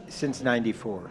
Since 94.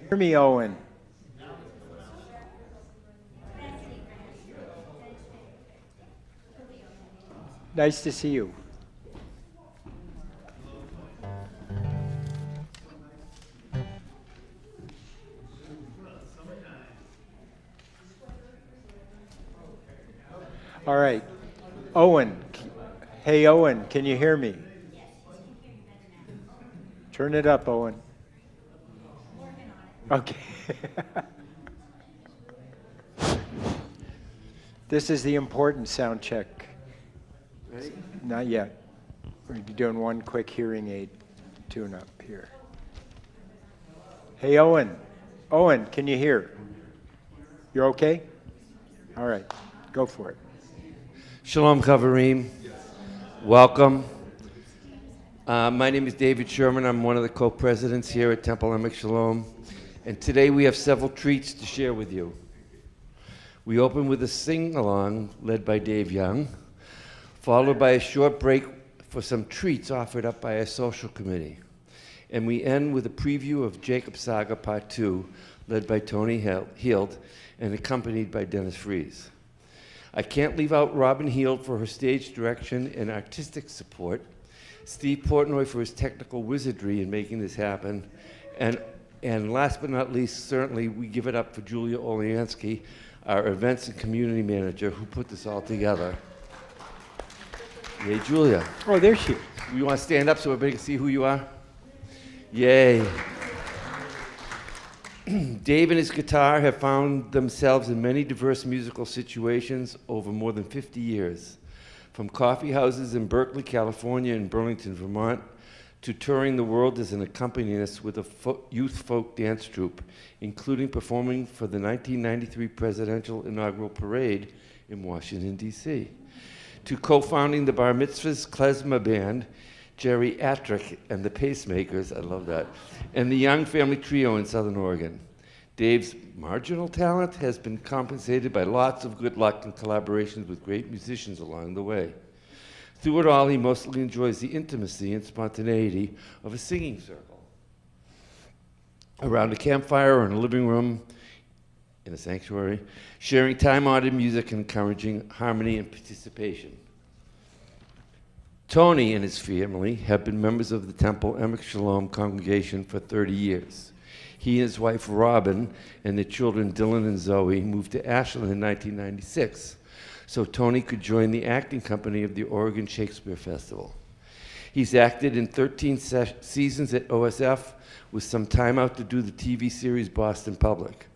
Hear me, Owen. Nice to see you. All right. Owen. Hey, Owen, can you hear me? Turn it up, Owen. Okay. This is the important sound check. Ready? Not yet. We're doing one quick hearing aid tune-up here. Hey, Owen. Owen, can you hear? You're okay? All right. Go for it. Shalom, Kavarim. Welcome. My name is David Sherman. I'm one of the co-presidents here at Temple Emek Shalom. And today we have several treats to share with you. We open with a sing-along led by Dave Young, followed by a short break for some treats offered up by our social committee. And we end with a preview of Jacob Saga Part 2, led by Tony Heald and accompanied by Dennis Fries. I can't leave out Robin Heald for her stage direction and artistic support, Steve Portnoy for his technical wizardry in making this happen, and last but not least, certainly, we give it up for Julia Oliansky, our events and community manager, who put this all together. Yay, Julia. Oh, there she is. You want to stand up so everybody can see who you are? Yay. Dave and his guitar have found themselves in many diverse musical situations over more than 50 years, from coffee houses in Berkeley, California, and Burlington, Vermont, to touring the world as an accompanist with a youth folk dance troupe, including performing for the 1993 presidential inaugural parade in Washington, D.C., to co-founding the Bar Mitzvahs Klezmer Band, Jerry Atrick and the Pacemakers, I love that, and the Young Family Trio in Southern Oregon. Dave's marginal talent has been compensated by lots of good luck and collaborations with great musicians along the way. Through it all, he mostly enjoys the intimacy and spontaneity of a singing circle, around a campfire or in a living room, in a sanctuary, sharing time-honored music and encouraging harmony and participation. Tony and his family have been members of the Temple Emek Shalom congregation for 30 years. He and his wife Robin and their children Dylan and Zoe moved to Ashland in 1996, so Tony could join the acting company of the Oregon Shakespeare Festival. He's acted in 13 seasons at OSF with some time out to do the TV series Boston Public.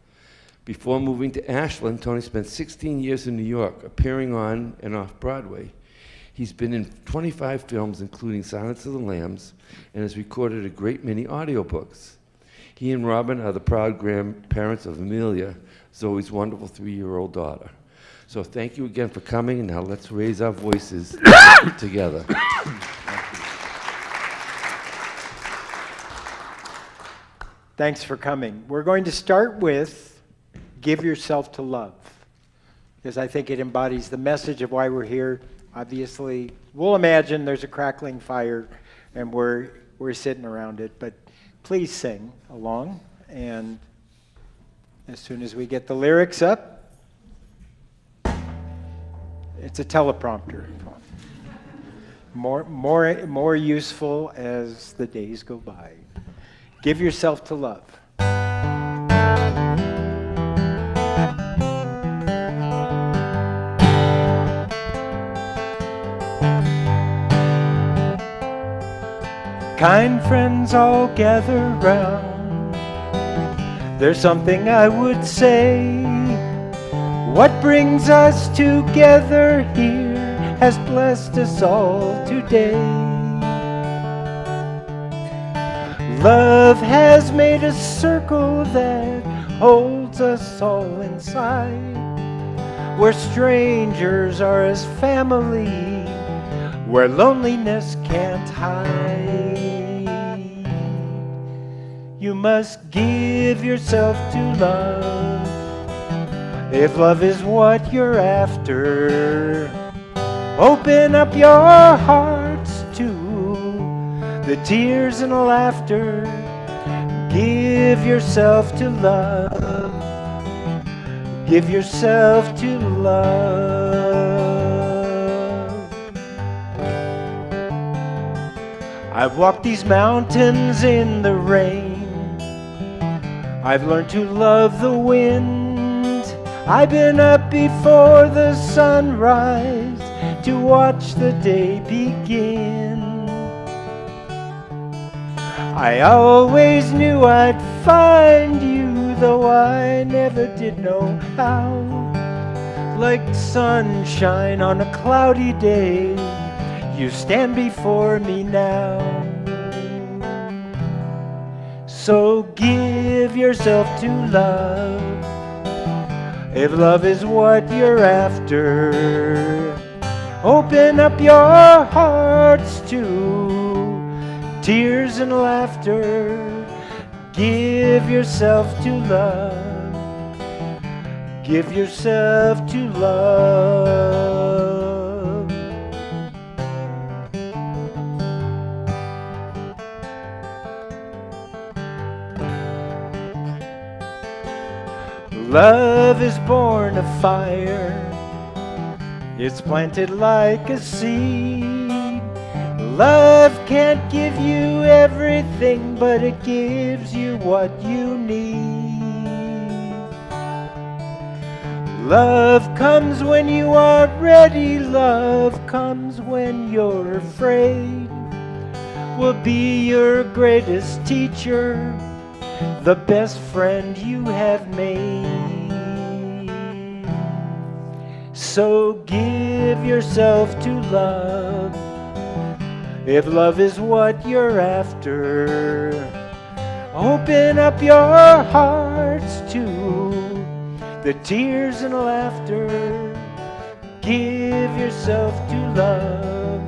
Before moving to Ashland, Tony spent 16 years in New York, appearing on and off Broadway. He's been in 25 films, including Silence of the Lambs, and has recorded a great many audiobooks. He and Robin are the proud grandparents of Amelia, Zoe's wonderful 3-year-old daughter. So thank you again for coming, and now let's raise our voices together. Thanks for coming. We're going to start with Give Yourself to Love, because I think it embodies the message of why we're here. Obviously, we'll imagine there's a crackling fire and we're sitting around it, but please sing along. And as soon as we get the lyrics up, it's a teleprompter. More useful as the days go by. Give yourself to love. Kind friends all gather round. There's something I would say. What brings us together here has blessed us all today. Love has made a circle that holds us all inside, where strangers are as family, where loneliness can't hide. You must give yourself to love, if love is what you're after. Open up your hearts to the tears and laughter. Give yourself to love. Give yourself to love. I've walked these mountains in the rain. I've learned to love the wind. I've been up before the sunrise to watch the day begin. I always knew I'd find you, though I never did know how. Like sunshine on a cloudy day, you stand before me now. So give yourself to love, if love is what you're after. Open up your hearts to tears and laughter. Give yourself to love. Give yourself to love. Love is born of fire. It's planted like a seed. Love can't give you everything, but it gives you what you need. Love comes when you are ready. Love comes when you're afraid. Will be your greatest teacher, the best friend you have made. So give yourself to love, if love is what you're after. Open up your hearts to the tears and laughter. Give yourself to love.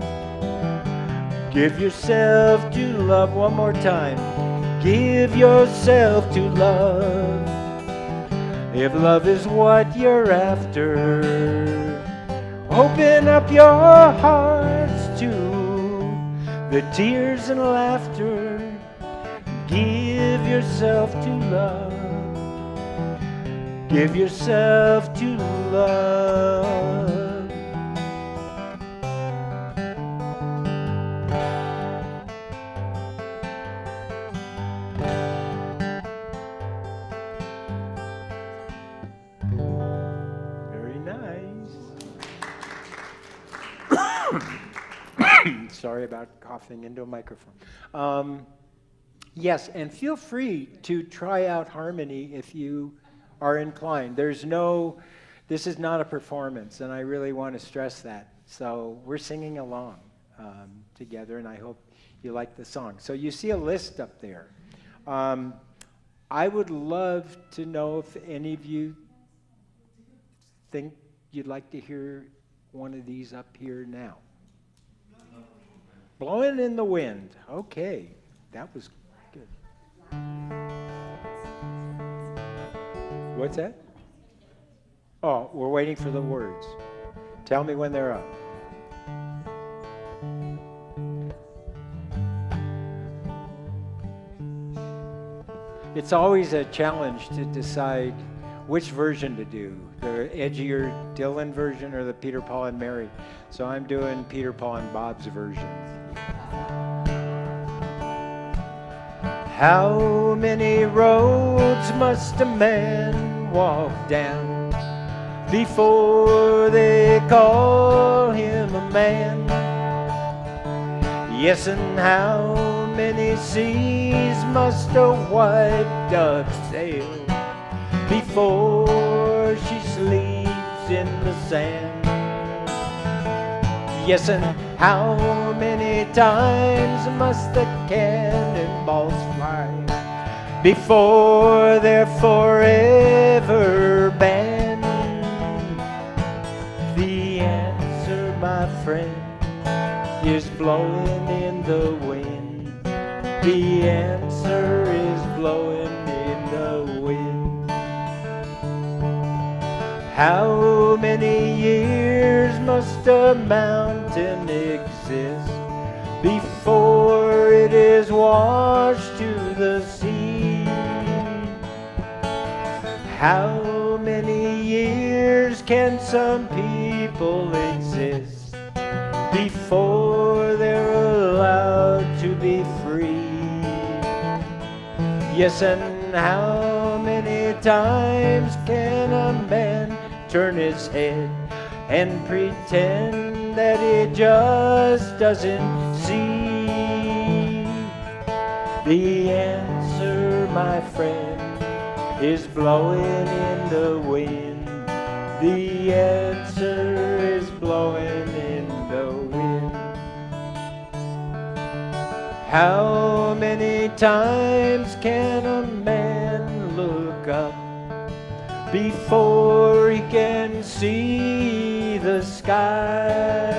Give yourself to love. One more time. Give yourself to love, if love is what you're after. Open up your hearts to the tears and laughter. Give yourself to love. Give yourself to love. Sorry about coughing into a microphone. Yes, and feel free to try out harmony if you are inclined. This is not a performance, and I really want to stress that. So we're singing along together, and I hope you like the song. So you see a list up there. I would love to know if any of you think you'd like to hear one of these up here now. Blowing in the Wind. Okay, that was good. What's that? Oh, we're waiting for the words. Tell me when they're up. It's always a challenge to decide which version to do, the edgier Dylan version or the Peter, Paul, and Mary. So I'm doing Peter, Paul, and Bob's version. How many roads must a man walk down before they call him a man? Yes, and how many seas must a white dove sail before she sleeps in the sand? Yes, and how many times must the cannonballs fly before they're forever banned? The answer, my friend, is blowing in the wind. The answer is blowing in the wind. How many years must a mountain exist before it is washed to the sea? How many years can some people exist before they're allowed to be free? Yes, and how many times can a man turn his head and pretend that he just doesn't see? The answer, my friend, is blowing in the wind. The answer is blowing in the wind. How many times can a man look up before he can see the sky?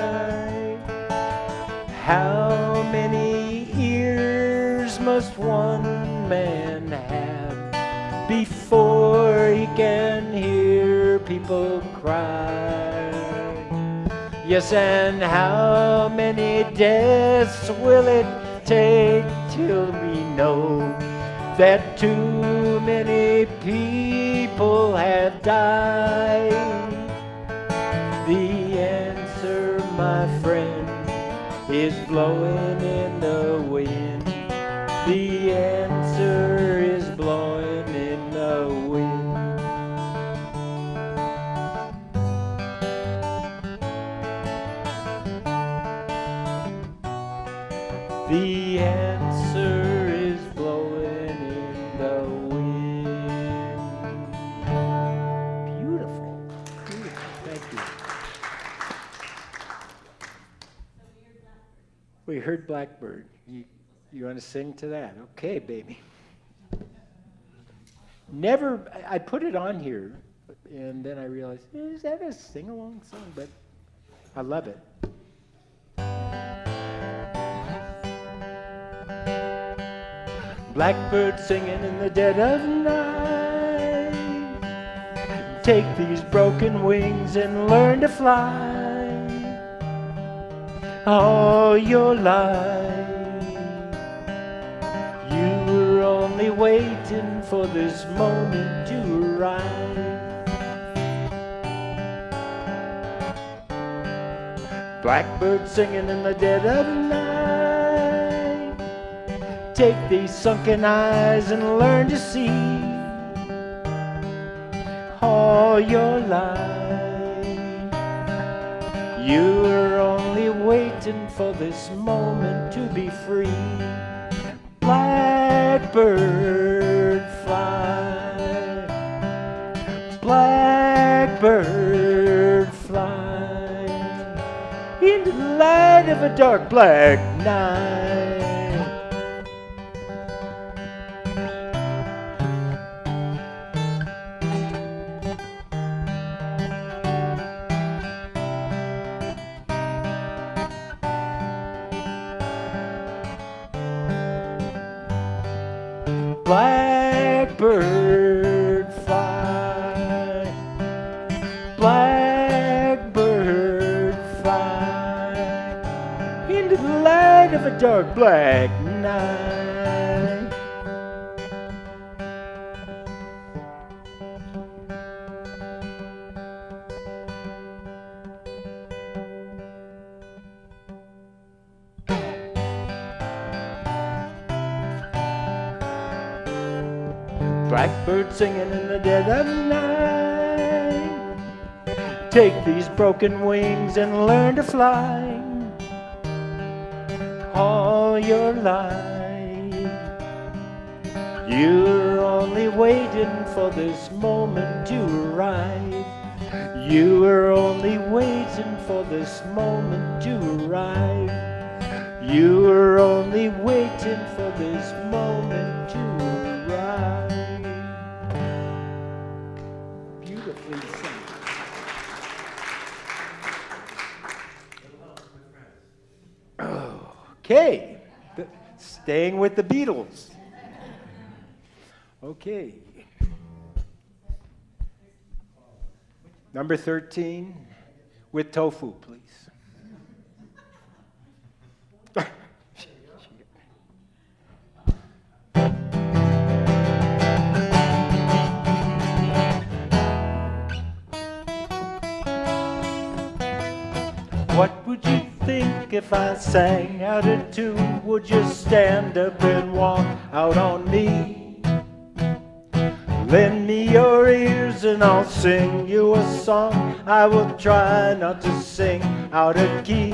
How many ears must one man have before he can hear people cry? Yes, and how many deaths will it take till we know that too many people have died? The answer, my friend, is blowing in the wind. The answer is blowing in the wind. The answer is blowing in the wind. Beautiful. Beautiful. Thank you. We heard Blackbird. You want to sing to that? Okay, baby. Never, I put it on here, and then I realized, is that a sing-along song? But I love it. Blackbird singing in the dead of night. Take these broken wings and learn to fly all your life. You were only waiting for this moment to arrive. Blackbird singing in the dead of night. Take these sunken eyes and learn to see all your life. You were only waiting for this moment to be free. Blackbird fly, blackbird fly, into the light of a dark black night. Blackbird fly. a dark black night. Blackbird singing in the dead of night. Take these broken wings and learn to fly all your life. You're only waiting for this moment to arrive. You were only waiting for this moment to arrive. You were only waiting for this moment to arrive. Beautifully sung. Okay, staying with the Beatles. Okay. Number 13, with tofu, please. What would you think if I sang out a tune? Would you stand up and walk out on me? Lend me your ears and I'll sing you a song. I will try not to sing out of key.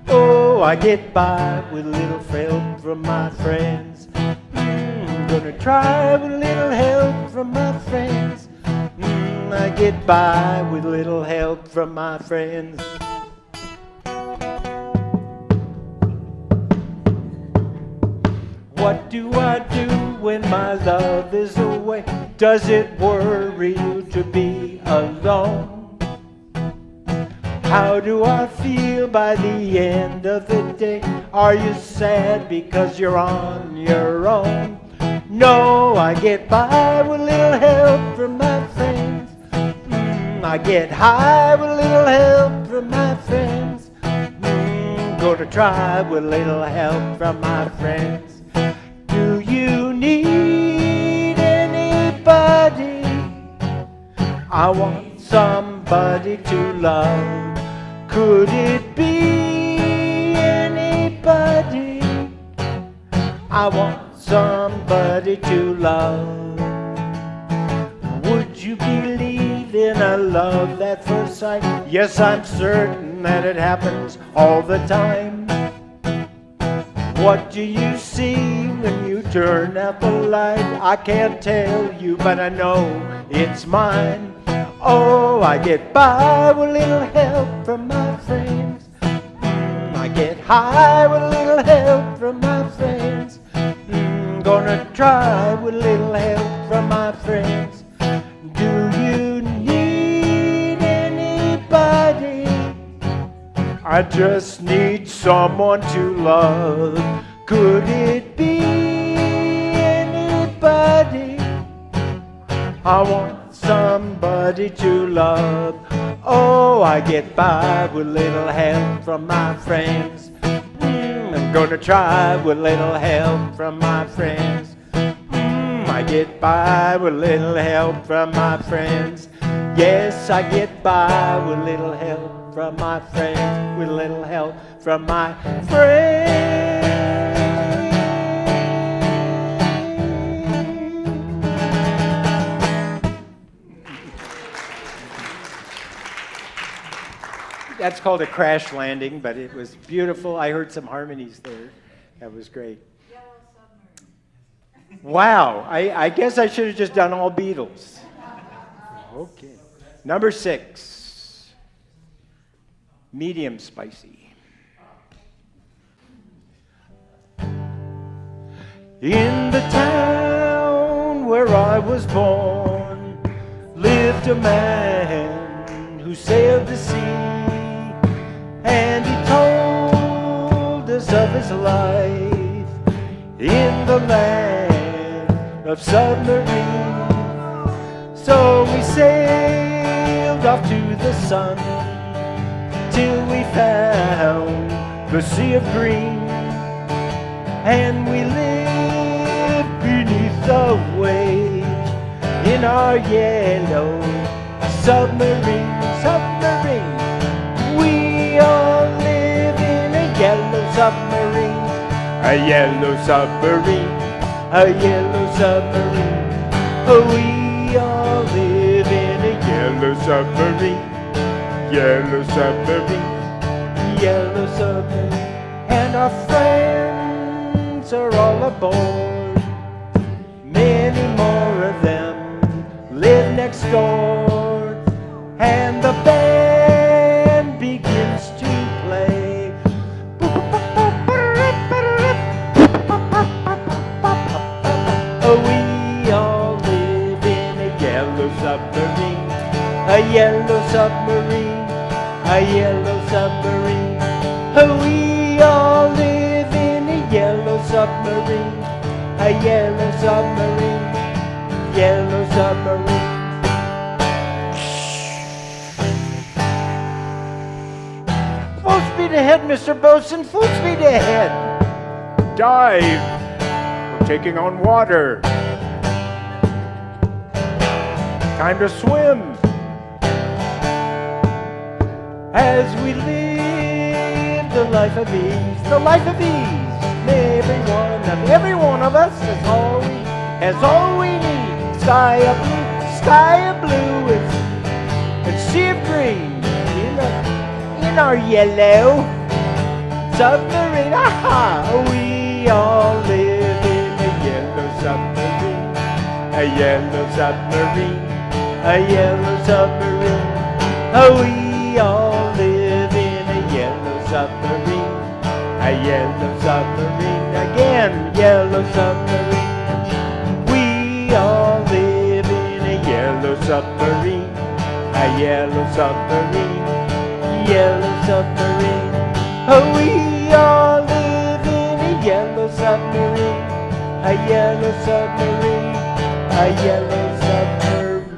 Oh, I get by with little help from my friends. Gonna try with little help from my friends. I get by with little help from my friends. What do I do when my love is away? Does it worry you to be alone? How do I feel by the end of the day? Are you sad because you're on your own? No, I get by with little help from my friends. I get high with little help from my friends. Gonna try with little help from my friends. Do you need anybody? I want somebody to love. Could it be anybody? I want somebody to love. Would you believe in a love at first sight? Yes, I'm certain that it happens all the time. What do you see when you turn out the light? I can't tell you, but I know it's mine. Oh, I get by with little help from my friends. I get high with little help from my friends. Gonna try with little help from my friends. Do you need anybody? I just need someone to love. Could it be anybody? I want somebody to love. Oh, I get by with little help from my friends. I'm gonna try with little help from my friends. I get by with little help from my friends. Yes, I get by with little help from my friends. With little help from my friends. That's called a crash landing, but it was beautiful. I heard some harmonies there. That was great. Wow, I guess I should have just done all Beatles. Okay. Number 6, medium spicy. In the town where I was born lived a man who sailed the sea, and he told us of his life in the land of submarines. So we sailed off to the sun till we found the sea of green. and we live beneath the waves in our yellow submarine. We all live in a yellow submarine, a yellow submarine, a yellow submarine. We all live in a yellow submarine, yellow submarine, yellow submarine. And our friends are all aboard. Many more of them live next door, and the band begins to play. We all live in a yellow submarine, a yellow submarine, a yellow submarine. We all live in a yellow submarine, a yellow submarine, yellow submarine. Full speed ahead, Mr. Bosun, full speed ahead. Dive. We're taking on water. Time to swim. As we live the life of ease, the life of ease. Every one of us has all we need. Sky of blue, and sea of green in our yellow submarine. Aha! We all live in a yellow submarine, a yellow submarine, a yellow submarine. We all live in a yellow submarine, a yellow submarine, again, yellow submarine. We all live in a yellow submarine, a yellow submarine, yellow submarine. We all live in a yellow submarine, a yellow submarine, a yellow submarine.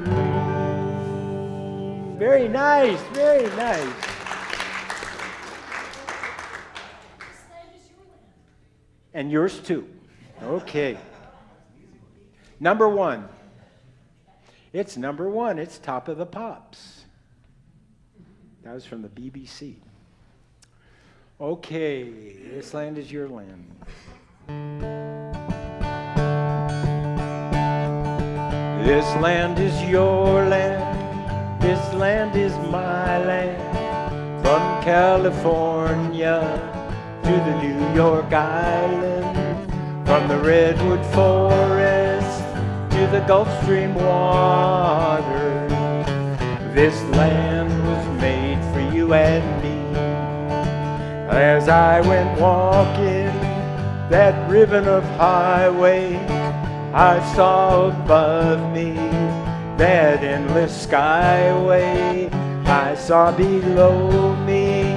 Very nice, very nice. And yours too. Okay. Number one. It's number one. It's Top of the Pops. That was from the BBC. Okay. This land is your land. This land is your land. This land is my land. From California to the New York Island, from the redwood forest to the Gulf Stream water. This land was made for you and me. As I went walking that ribbon of highway, I saw above me that endless skyway. I saw below me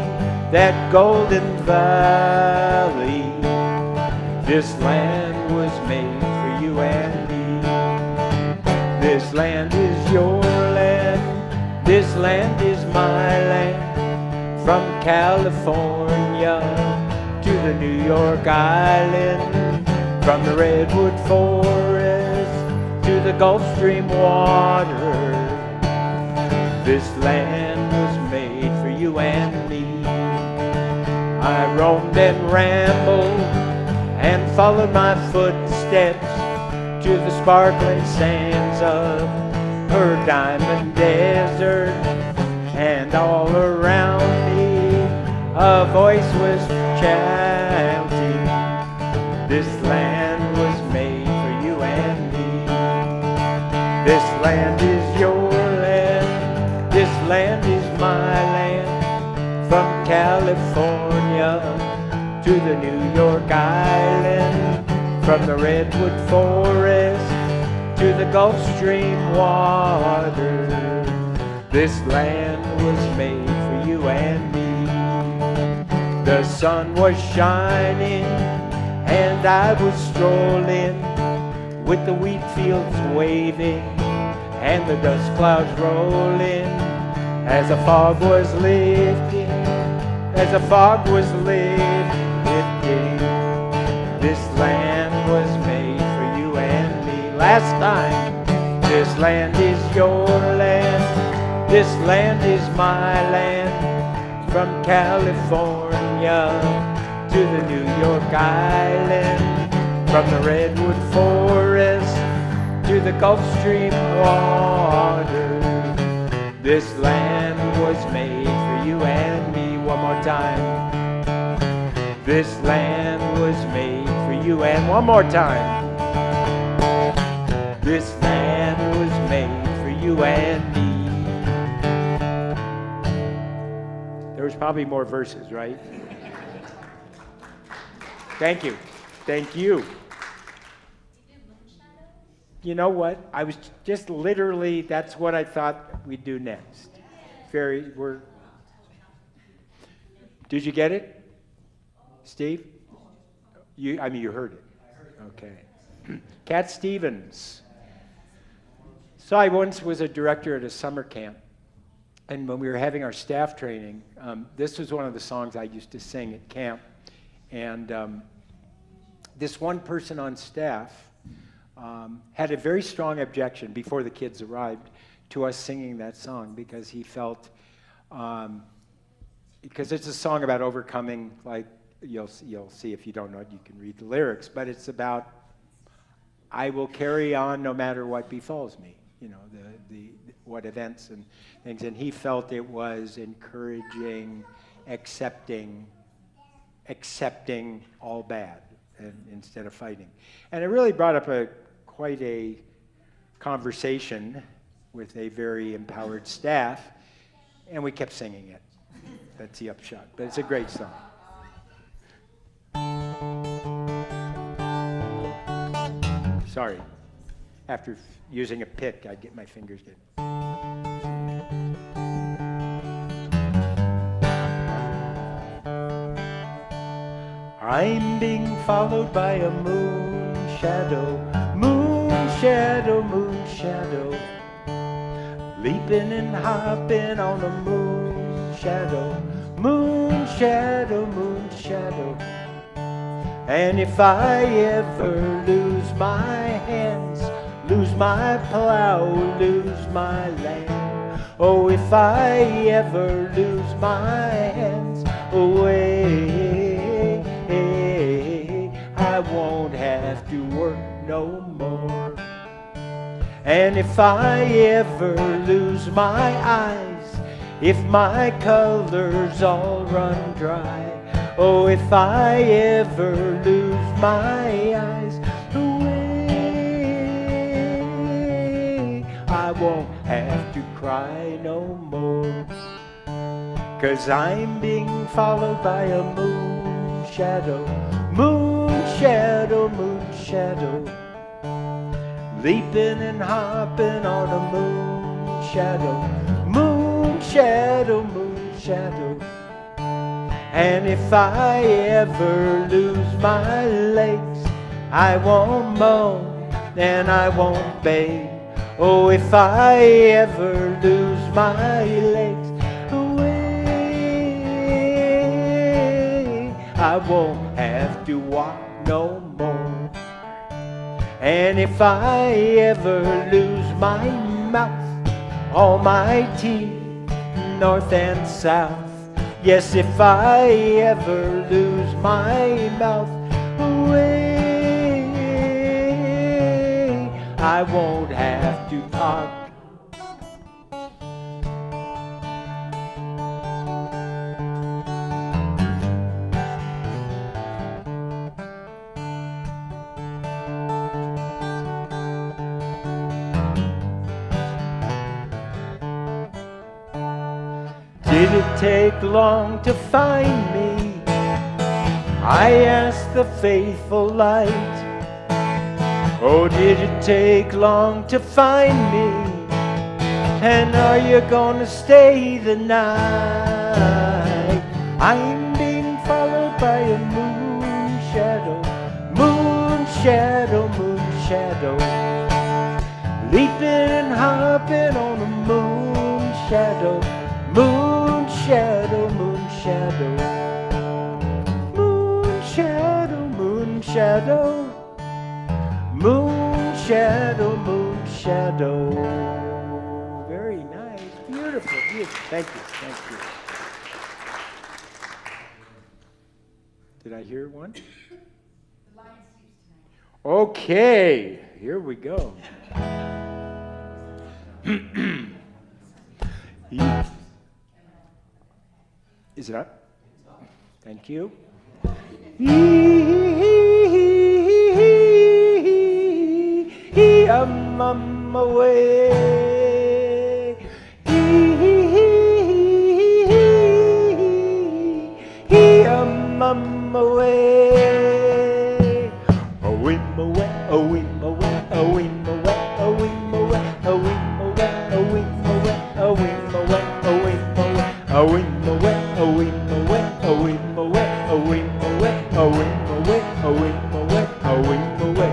that golden valley. This land was made for you and me. This land is your land. This land is my land. From California to the New York Island, from the redwood forest to the Gulf Stream water. This land was made for you and me. I roamed and rambled and followed my footsteps to the sparkling sands of her diamond desert. And all around me a voice was chanting, this land was made for you and me. This land is your land. This land is my land. From California to the New York Island, from the redwood forest to the Gulf Stream water. This land was made for you and me. The sun was shining and I was strolling with the wheat fields waving and the dust clouds rolling as the fog was lifting, as the fog was lifting. This last time. This land is your land. This land is my land. From California to the New York Island. From the redwood forest to the Gulf Stream water. This land was made for you and me. One more time. This land was made for you, and one more time. This land was made for you and me. There was probably more verses, right? Thank you. Thank you. You know what? I was just literally, that's what I thought we'd do next. Did you get it? Steve? You heard it. Okay. Cat Stevens. So I once was a director at a summer camp, and when we were having our staff training, this was one of the songs I used to sing at camp. And this one person on staff had a very strong objection before the kids arrived to us singing that song, because he felt, because it's a song about overcoming, like, you'll see if you don't know it, you can read the lyrics, but it's about, I will carry on no matter what befalls me, you know, what events and things, and he felt it was encouraging, accepting all bad, and instead of fighting. And it really brought up quite a conversation with a very empowered staff, and we kept singing it. That's the upshot, but it's a great song. Sorry. After using a pick, I get my fingers good. I'm being followed by a moon shadow, moon shadow, moon shadow, leaping and hopping on a moon shadow, moon shadow, moon shadow. And if I ever lose my hands, lose my plow, lose my land, oh, if I ever lose my hands away, I won't have to work no more. And if I ever lose my eyes, if my colors all run dry, oh, if I ever lose my eyes away, I won't have to cry no more. 'Cause I'm being followed by a moon shadow, moon shadow, moon shadow, leaping and hopping on a moon shadow, moon shadow, moon shadow. And if I ever lose my legs, I won't moan and I won't beg. Oh, if I ever lose my legs away, I won't have to walk no more. And if I ever lose my mouth, all my teeth, north and south, yes, if I ever lose my mouth away, I won't have to talk. Did it take long to find me? I asked the faithful light. Oh, did it take long to find me? And are you gonna stay the night? I'm being followed by a moon shadow, moon shadow, moon shadow, leaping and hopping on a moon shadow, moon shadow, moon shadow, moon shadow, moon shadow, moon shadow, shadow. Very nice. Beautiful. Beautiful. Thank you. Thank you. Did I hear one? Okay. Here we go. Is it up? Thank you. I'm away. I'm away. Oh, I'm away. Oh, I'm away. Oh, I'm away. Oh, I'm away. Oh, I'm away. Oh, I'm away. Oh, I'm away. Oh, I'm away. Oh, I'm away. Oh, I'm away. Oh, I'm away. Oh, I'm away. Oh, I'm away. Oh, I'm away. Oh, I'm away. Oh, I'm away.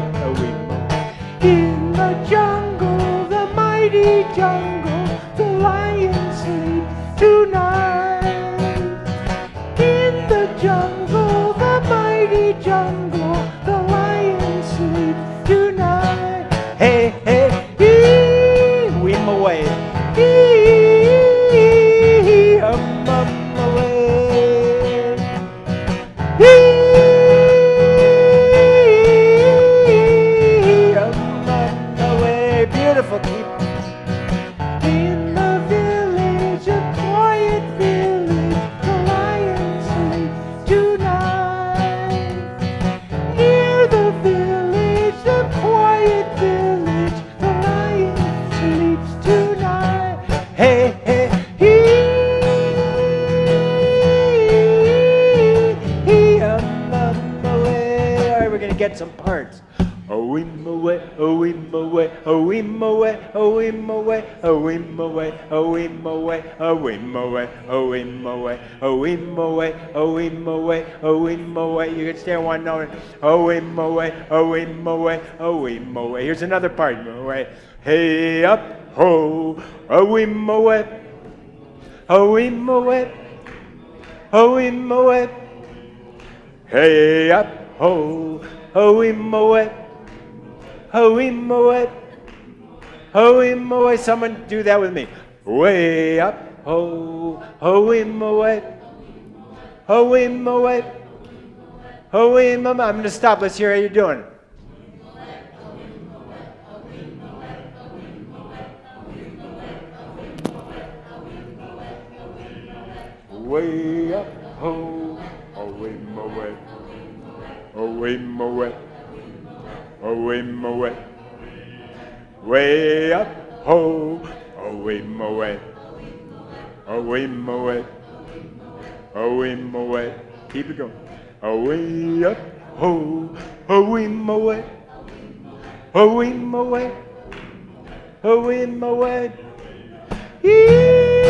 In the jungle, the mighty jungle, the lion sleeps tonight. In the jungle, the mighty jungle, the lion sleeps tonight. Hey, hey, I'm away. I'm away. I'm away. Beautiful people. In the village, a quiet village, the lion sleeps tonight. Near the village, the quiet village, the lion sleeps tonight. Hey, hey, I'm away. All right, we're gonna get some parts. Oh, I'm away, oh, I'm away, oh, I'm away, oh, I'm away, oh, I'm away, oh, I'm away, oh, I'm away, oh, I'm away, oh, I'm away, oh, I'm away, oh, I'm away. You can stay on one note. Oh, I'm away, oh, I'm away, oh, I'm away. Here's another part. Away. Hey up, ho, oh, I'm away, oh, I'm away, oh, I'm away. Hey up, ho, oh, I'm away. Oh, I'm away. Oh, I'm away. Someone do that with me. Way up. Oh, I'm away. Oh, I'm away. Oh, I'm away. I'm going to stop. Let's hear how you're doing. Way up. Oh, I'm away. Oh, I'm away. Oh, I'm away. Way up, ho, oh, I'm away. Oh, I'm away. Oh, I'm away. Keep it going. Oh, way up, ho, oh, I'm away. Oh, I'm away. Oh, I'm away. I'm away.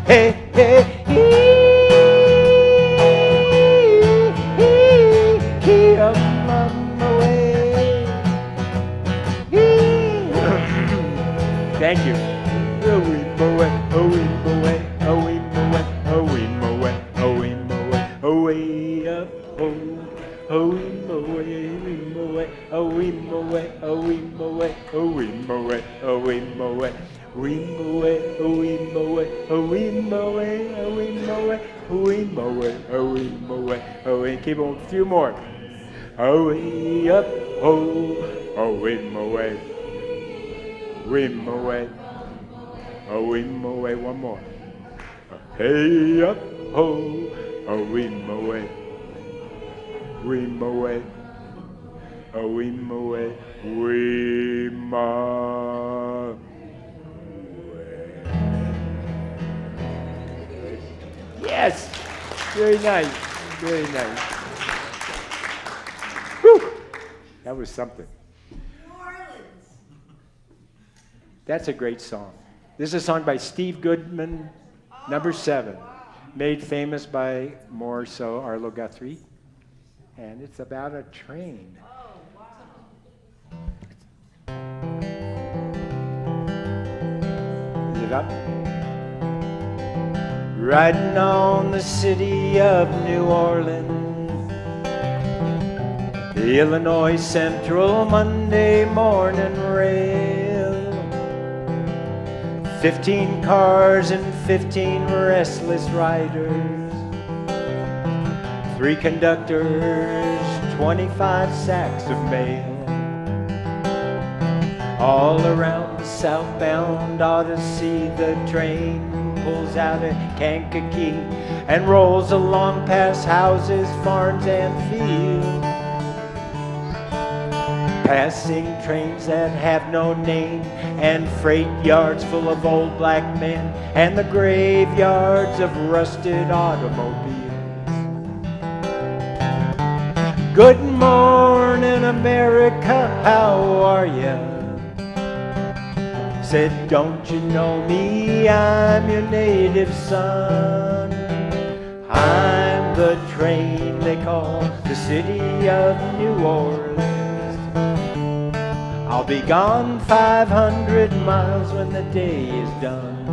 Hey, hey, I'm away. Thank you. Oh, I'm away, oh, I'm away, oh, I'm away, oh, I'm away, oh, I'm away, away up, oh, I'm away, I'm away, oh, I'm away, oh, I'm away, oh, I'm away, oh, I'm away. Weem away, oh weem away, oh weem away, oh weem away, oh weem away, oh weem away, oh weem. Keep on, a few more. Oh way up, oh weem away, weem away, oh weem away. One more. Hey up, oh weem away, weem away, oh weem away, weem away. Yes, very nice, very nice. Whew. That was something. More That's a great song. This is a song by Steve Goodman, number 7, made famous by more so Arlo Guthrie. And it's about a train. Is it up? Riding on the city of New Orleans, the Illinois Central Monday morning rail. 15 cars and 15 restless riders, 3 conductors, 25 sacks of mail. All around the southbound Odyssey, the train pulls out of Kankakee and rolls along past houses, farms, and fields, passing trains that have no name, and freight yards full of old black men, and the graveyards of rusted automobiles. Good morning, America, how are ya? Said, don't you know me? I'm your native son. I'm the train they call the city of New Orleans. I'll be gone 500 miles when the day is done.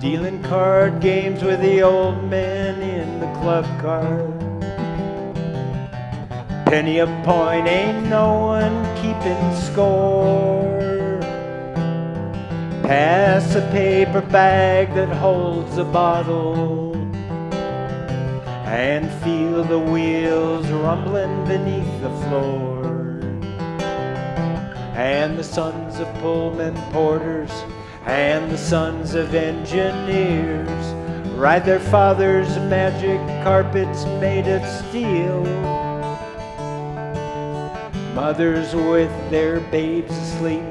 Dealing card games with the old men in the club car. Penny a point, ain't no one keeping score. Pass a paper bag that holds a bottle, and feel the wheels rumbling beneath the floor. And the sons of Pullman porters and the sons of engineers ride their father's magic carpets made of steel. Mothers with their babes asleep,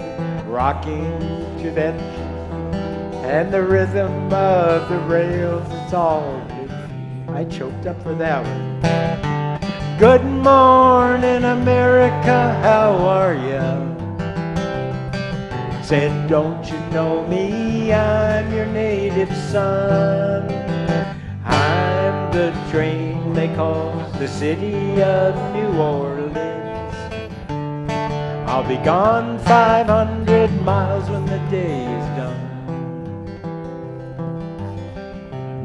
rocking to that, and the rhythm of the rails is all they feel. I choked up for that one. Good morning, America, how are ya? Said, don't you know me? I'm your native son. I'm the train they call the city of New Orleans. I'll be gone 500 miles when the day is done.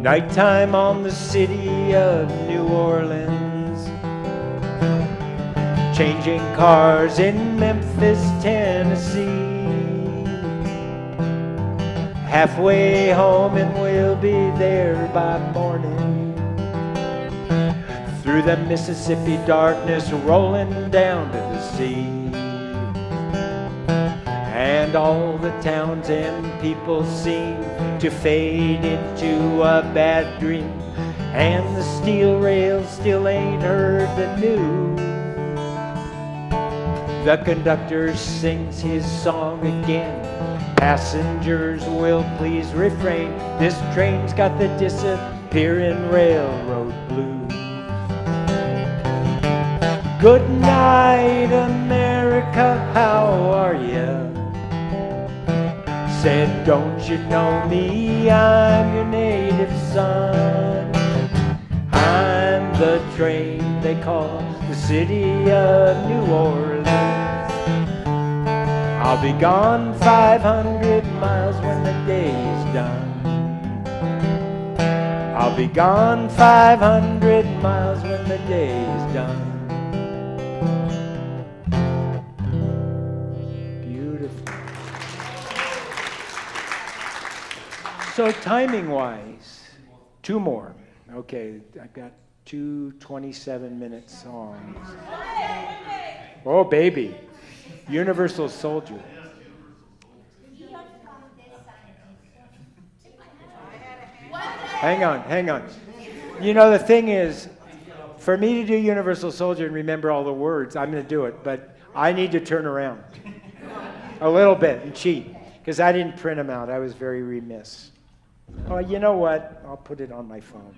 Nighttime on the city of New Orleans, changing cars in Memphis, Tennessee. Halfway home and we'll be there by morning. Through the Mississippi darkness rolling down to the sea. And all the towns and people seem to fade into a bad dream, and the steel rails still ain't heard the news. The conductor sings his song again. Passengers will please refrain. This train's got the disappearing railroad blues. Good night, America, how are ya? Said, don't you know me? I'm your native son. I'm the train they call the city of New Orleans. I'll be gone 500 miles when the day is done. I'll be gone 500 miles when the day is done. So timing-wise, 2 more. Okay, I've got 2 27-minute songs. Oh, baby. Universal Soldier. Hang on. You know, the thing is, for me to do Universal Soldier and remember all the words, I'm going to do it, but I need to turn around a little bit and cheat, because I didn't print them out. I was very remiss. Oh, you know what? I'll put it on my phone.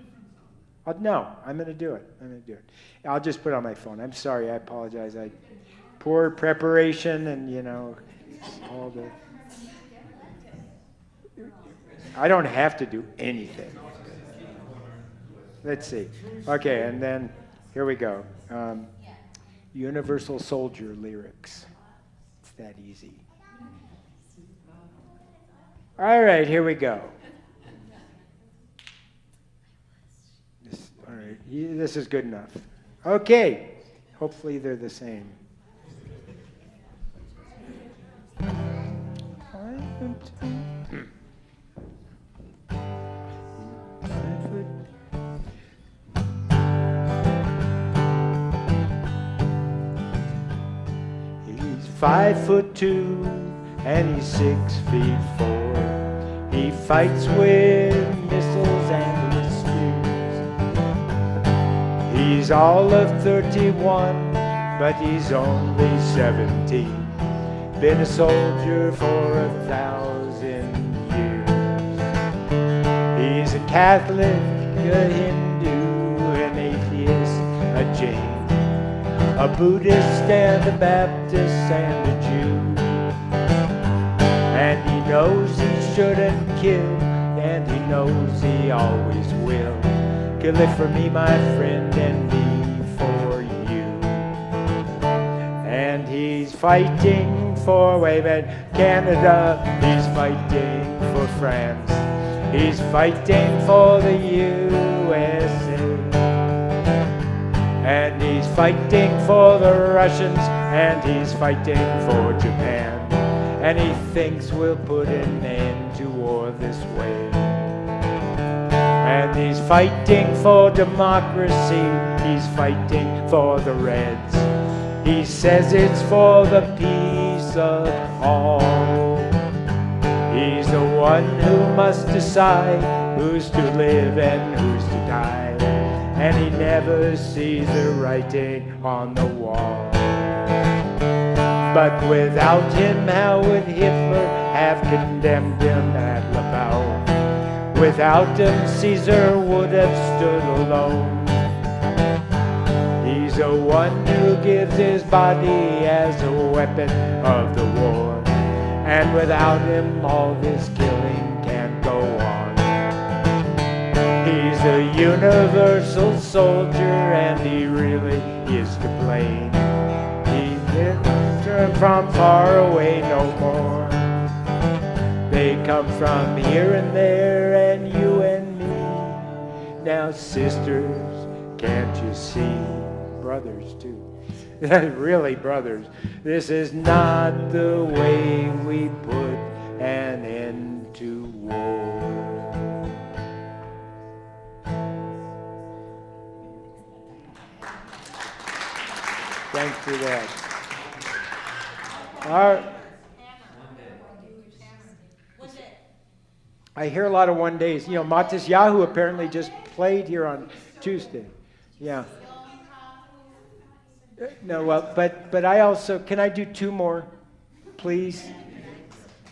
No, I'm going to do it. I'll just put it on my phone. I'm sorry. I apologize. Poor preparation and, all the... I don't have to do anything. Let's see. Okay, and then here we go. Universal Soldier lyrics. It's that easy. All right, here we go. All right, this is good enough. Okay, hopefully they're the same. He's 5'2" and he's 6'4". He fights with missiles and with spears. He's all of 31, but he's only 17. Been a soldier for 1,000 years. He's a Catholic, a Hindu, an atheist, a Jain, a Buddhist and a Baptist and a Jew. And he knows he shouldn't kill, and he knows he always will. Kill it for me, my friend, and me for you. And he's fighting for, Canada. He's fighting for France. He's fighting for the USA. And he's fighting for the Russians, and he's fighting for Japan. And he thinks we'll put an end to war this way. And he's fighting for democracy, he's fighting for the Reds. He says it's for the peace of all. He's the one who must decide who's to live and who's to die. And he never sees the writing on the wall. But without him, how would Hitler have condemned him at Lapau? Without him, Caesar would have stood alone. He's the one who gives his body as a weapon of the war. And without him, all this killing can't go on. He's a universal soldier, and he really is to blame. He didn't from far away no more. They come from here and there, and you and me. Now sisters, can't you see? Brothers too. Really brothers. This is not the way we put an end to war. Thanks for that. I hear a lot of one days. Matis Yahoo apparently just played here on Tuesday. Yeah. No, well, but I also, can I do two more, please?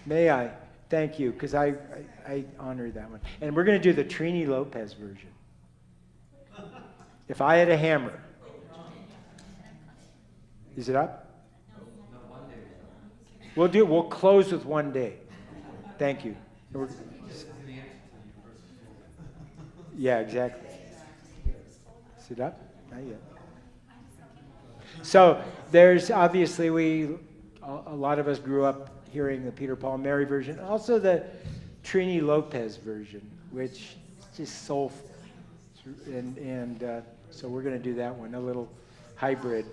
May I? Thank you, because I honor that one. And we're going to do the Trini Lopez version. If I had a hammer. Is it up? We'll close with one day. Thank you. Yeah, exactly. Is it up? Not yet. So there's obviously a lot of us grew up hearing the Peter, Paul, and Mary version. Also the Trini Lopez version, which is just soulful. And so we're going to do that one, a little hybrid.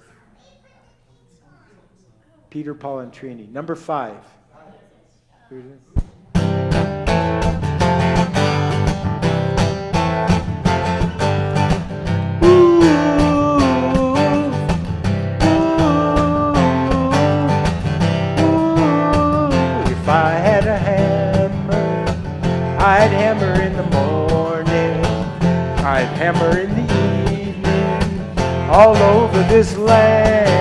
Peter, Paul, and Trini. Number 5. If I had a hammer, I'd hammer in the morning, I'd hammer in the evening, all over this land.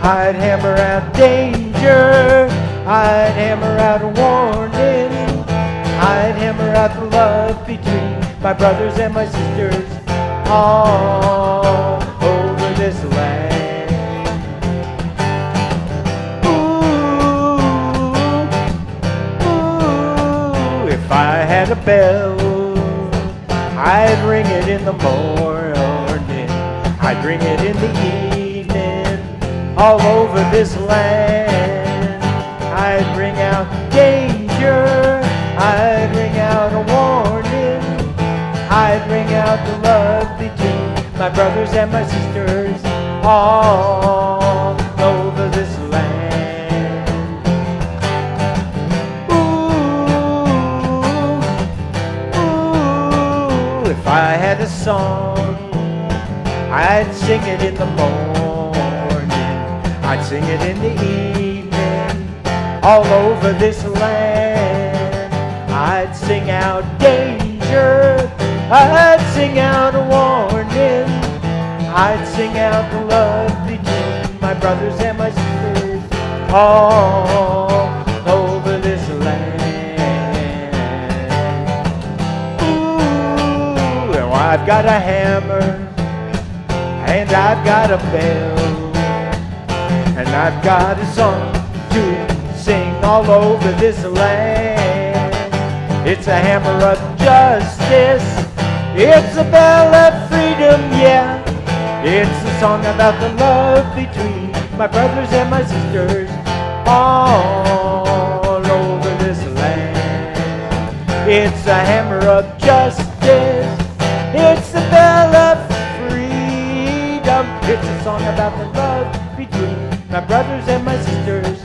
I'd hammer out danger, I'd hammer out a warning, I'd hammer out the love between my brothers and my sisters. all over this land. Ooh, if I had a bell, I'd ring it in the morning, I'd ring it in the evening, all over this land. I'd ring out danger, I'd ring out a warning, I'd ring out the love between my brothers and my sisters all over this land. Ooh, if I had a song, I'd sing it in the morning, I'd sing it in the evening, all over this land. I'd sing out danger, I'd sing out a warning, I'd sing out the love between my brothers and my sisters all over this land. Ooh, well, I've got a hammer and I've got a bell, and I've got a song to sing all over this land. It's a hammer of justice, it's a bell of freedom, yeah. It's a song about the love between my brothers and my sisters all over this land. It's a hammer of justice, it's a bell of freedom. It's a song about the love between my brothers and my sisters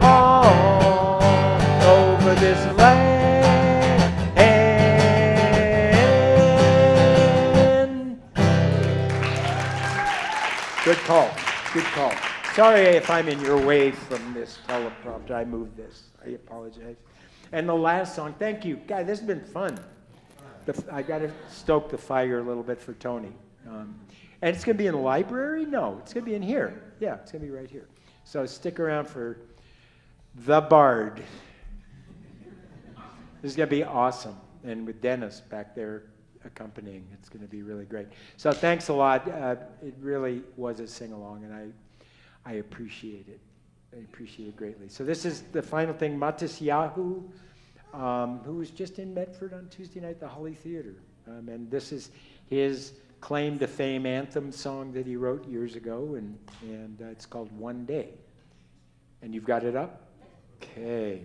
all over this land. Good call. Good call. Sorry if I'm in your way from this teleprompter. I moved this. I apologize. And the last song, thank you. God, this has been fun. I got to stoke the fire a little bit for Tony. And it's going to be in the library? No, it's going to be in here. Yeah, it's going to be right here. So stick around for The Bard. This is going to be awesome. And with Dennis back there accompanying, it's going to be really great. So thanks a lot. It really was a sing-along, and I appreciate it. I appreciate it greatly. So this is the final thing. Matisyahu, who was just in Medford on Tuesday night at the Holly Theater. And this is his claim to fame anthem song that he wrote years ago, and it's called One Day. And you've got it up? Okay.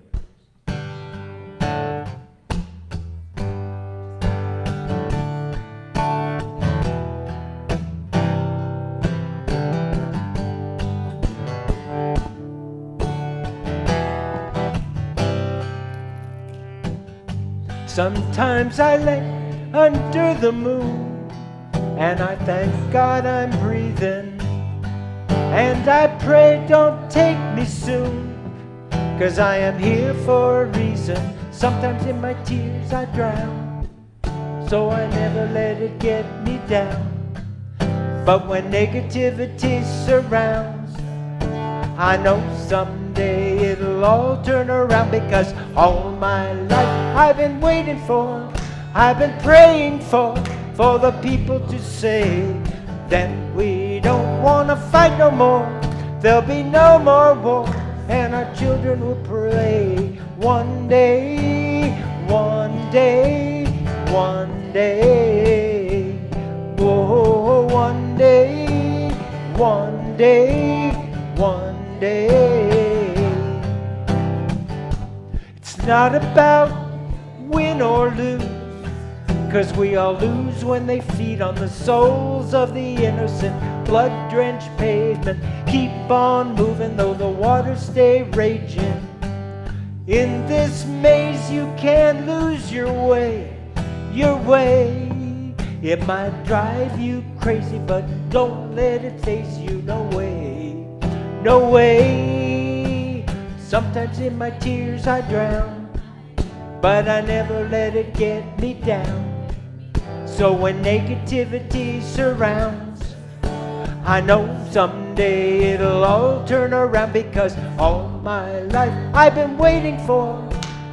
Sometimes I lay under the moon, and I thank God I'm breathing, and I pray don't take me soon, 'cause I am here for a reason. Sometimes in my tears I drown, so I never let it get me down. But when negativity surrounds, I know someday it'll all turn around, because all my life I've been waiting for, I've been praying for the people to say that we don't want to fight no more. There'll be no more war, and our children will pray. One day, one day, one day. Whoa, one day, one day, one day. It's not about win or lose, 'cause we all lose when they feed on the souls of the innocent. Blood-drenched pavement, keep on moving though the waters stay raging. In this maze you can't lose your way, your way. It might drive you crazy, but don't let it face you, no way, no way. Sometimes in my tears I drown, but I never let it get me down. So when negativity surrounds, I know someday it'll all turn around, because all my life I've been waiting for,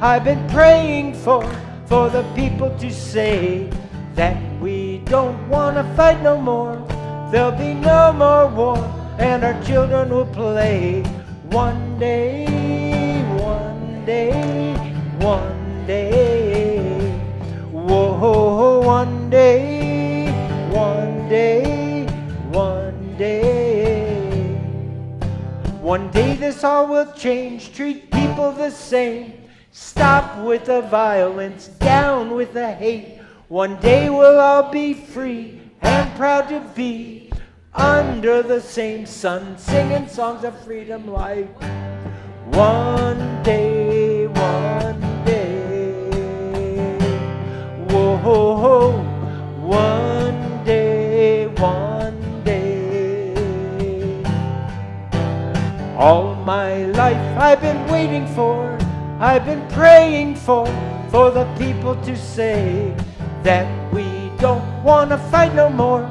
I've been praying for the people to say that we don't want to fight no more, there'll be no more war, and our children will play. One day, one day, one day. Whoa, one day, one day, one day. One day this all will change, treat people the same. Stop with the violence, down with the hate. One day we'll all be free and proud to be under the same sun, singing songs of freedom like one day, one day. Whoa, one day, one day. All my life I've been waiting for, I've been praying for the people to say that we don't want to fight no more,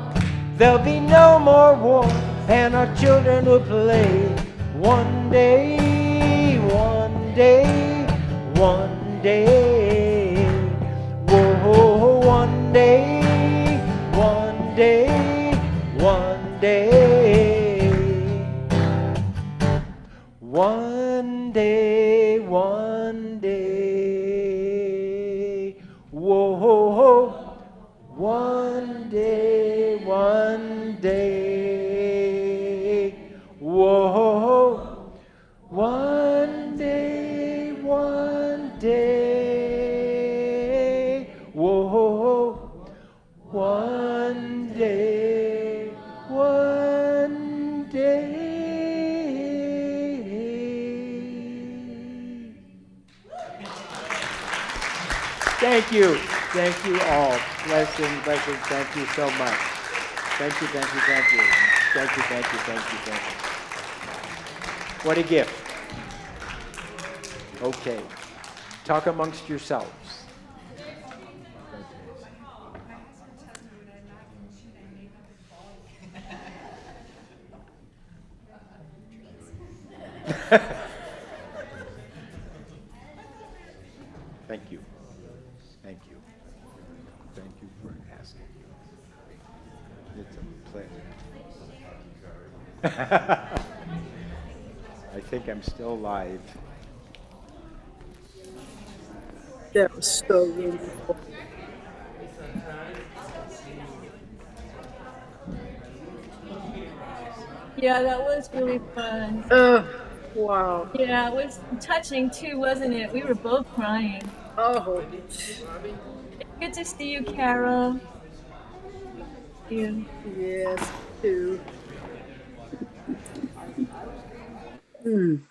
there'll be no more war, and our children will play. One day, one day, one day. Whoa, one day, one day, one day. One day, one day. Whoa, one day, one day. Whoa, one day, one day. Whoa, one day, one day. Thank you. Thank you all. Blessing, blessing. Thank you so much. Thank you, thank you, thank you. Thank you, thank you, thank you, thank you. What a gift. Okay. Talk amongst yourselves. Thank you. Thank you. Thank you for asking. It's a pleasure. I think I'm still live. That was so wonderful. Yeah, that was really fun. Oh, wow. Yeah, it was touching too, wasn't it? We were both crying. Oh, Good to see you, Carol. You. yes, too. Mm.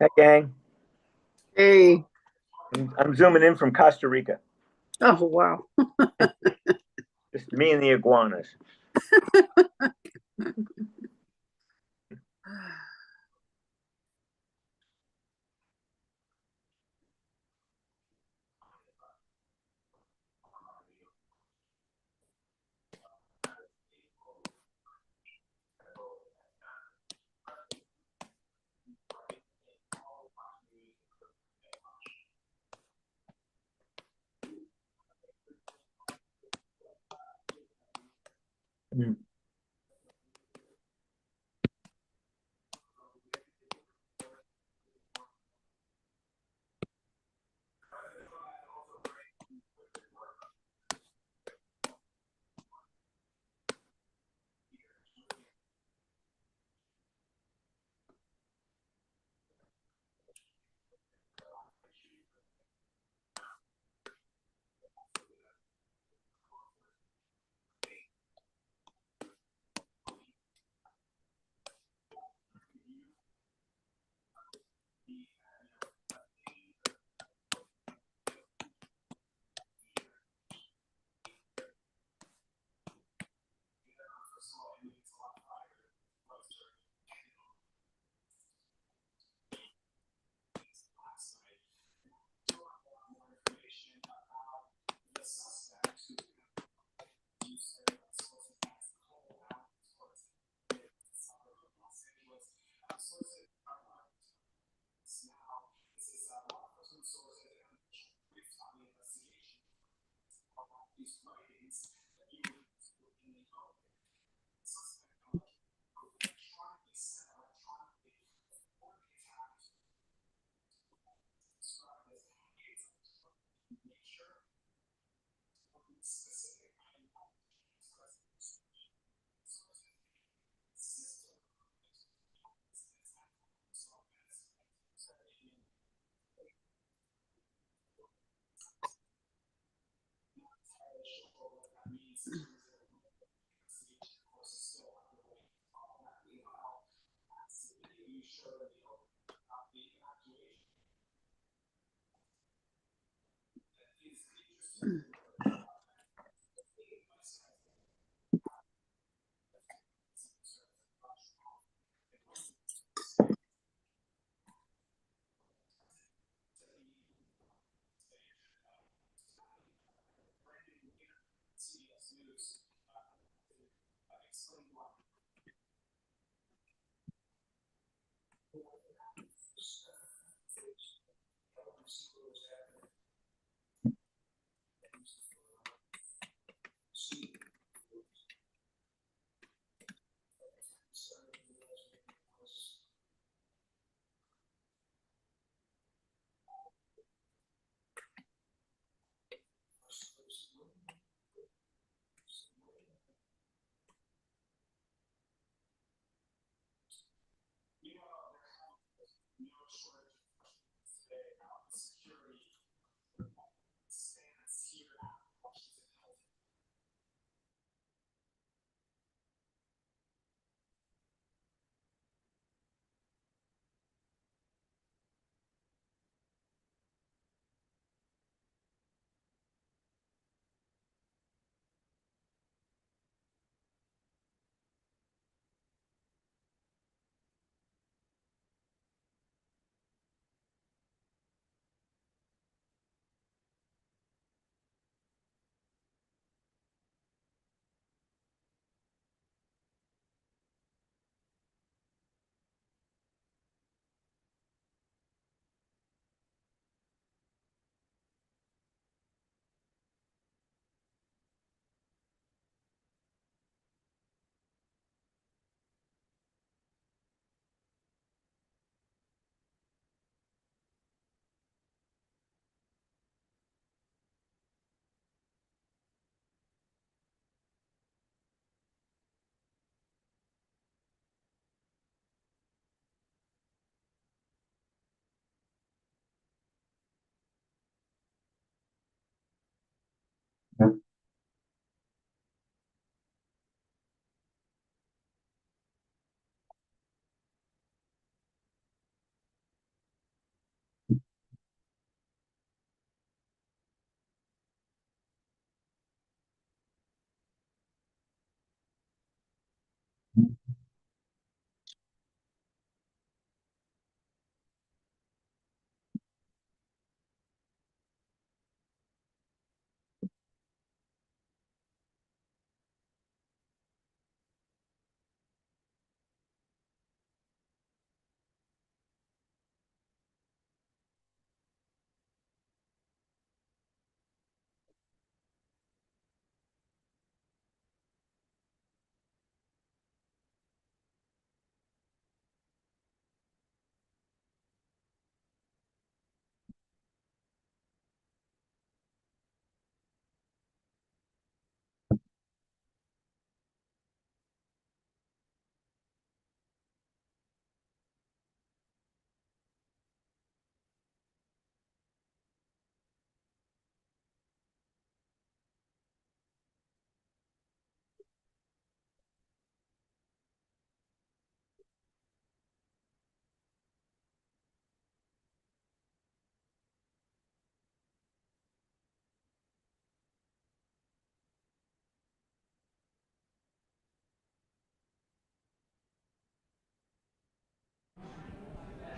Hey, gang. Hey. I'm zooming in from Costa Rica. Oh, wow. Just me and the iguanas. Mm.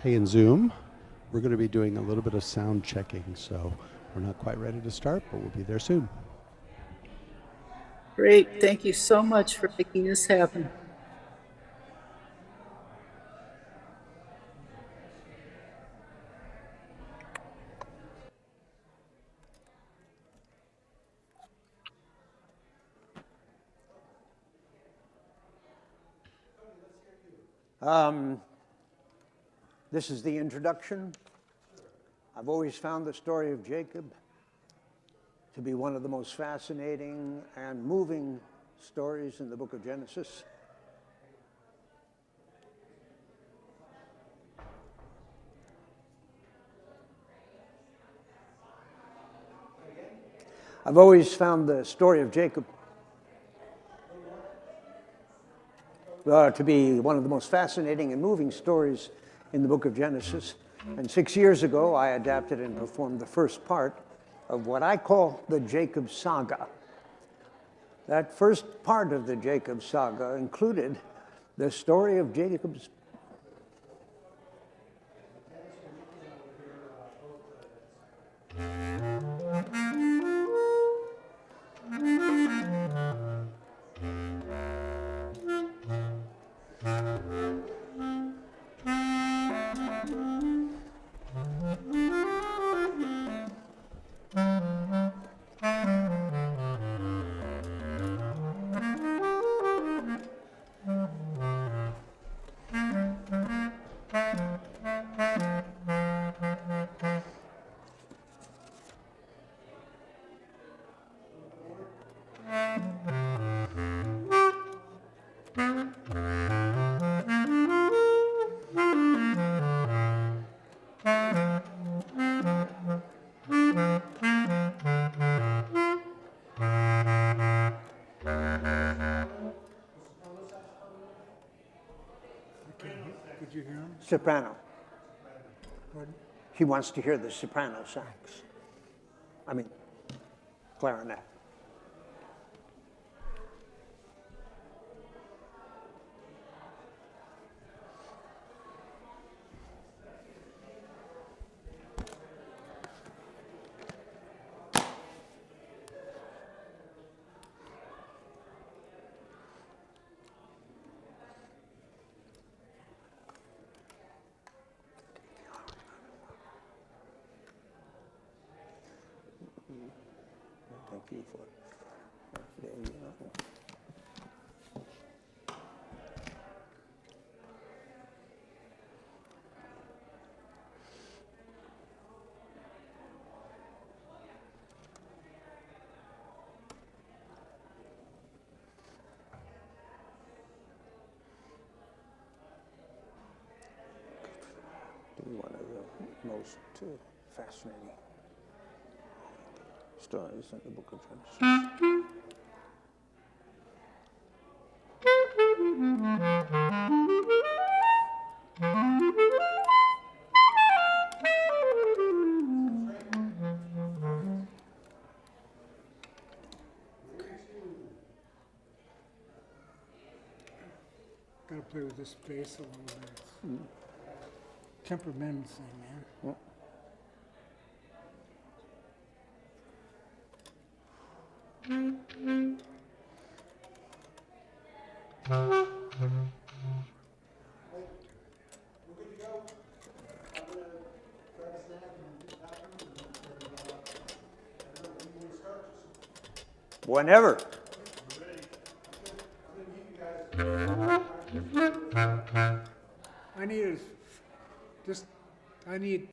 Hey, in Zoom, we're going to be doing a little bit of sound checking, so we're not quite ready to start, but we'll be there soon. Great. Thank you so much for making this happen. This is the introduction. I've always found the story of Jacob to be one of the most fascinating and moving stories in the book of Genesis. I've always found the story of Jacob to be one of the most fascinating and moving stories in the book of Genesis. And 6 years ago, I adapted and performed the first part of what I call the Jacob saga. That first part of the Jacob saga included the story of Jacob's Did you hear him? soprano. Pardon? He wants to hear the soprano sax. I mean, clarinet. Thank you for there you go. One of the most fascinating stories in the book of Genesis. Gotta play with this bass a little bit. Temperamental thing, man. Whenever. I need I need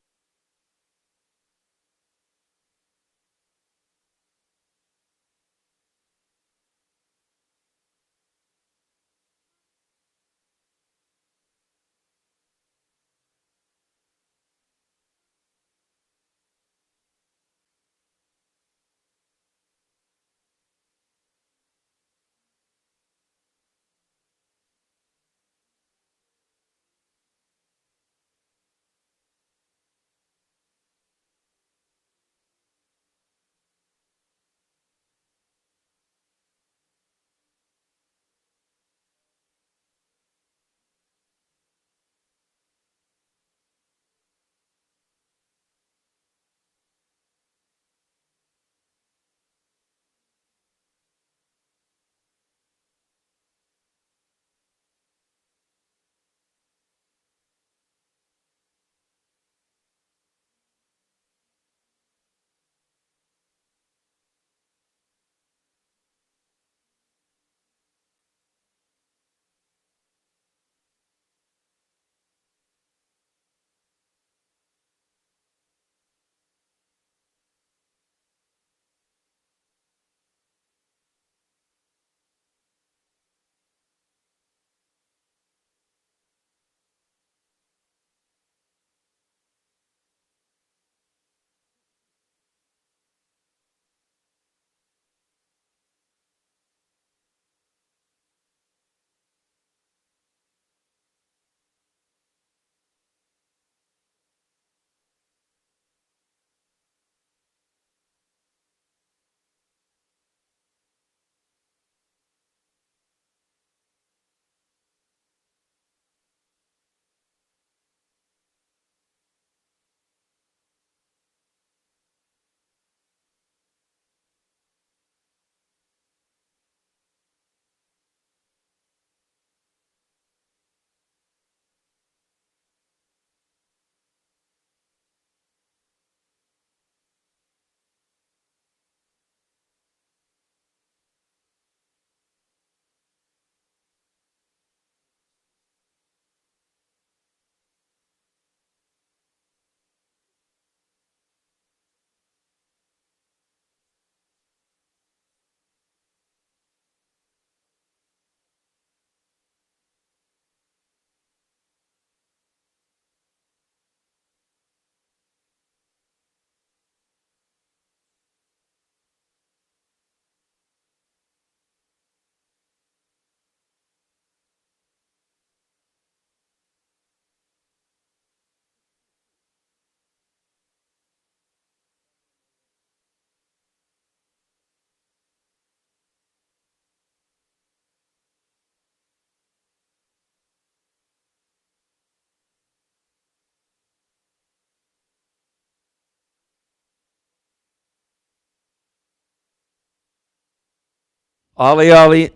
Ollie, Ollie.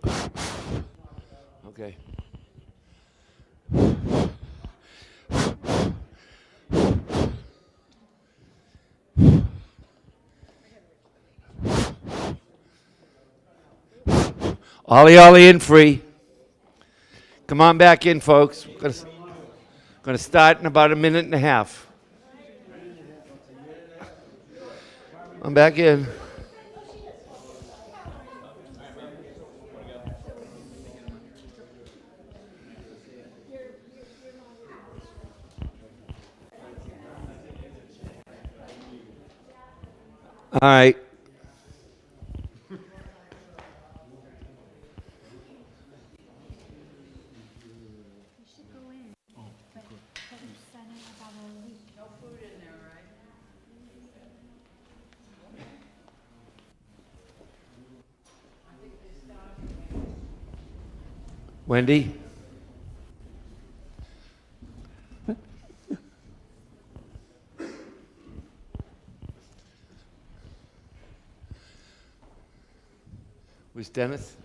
Okay. Ollie, Ollie in free. Come on back in, folks. Going to start in about a minute and a half. I'm back in. All right. Wendy? Where's Dennis?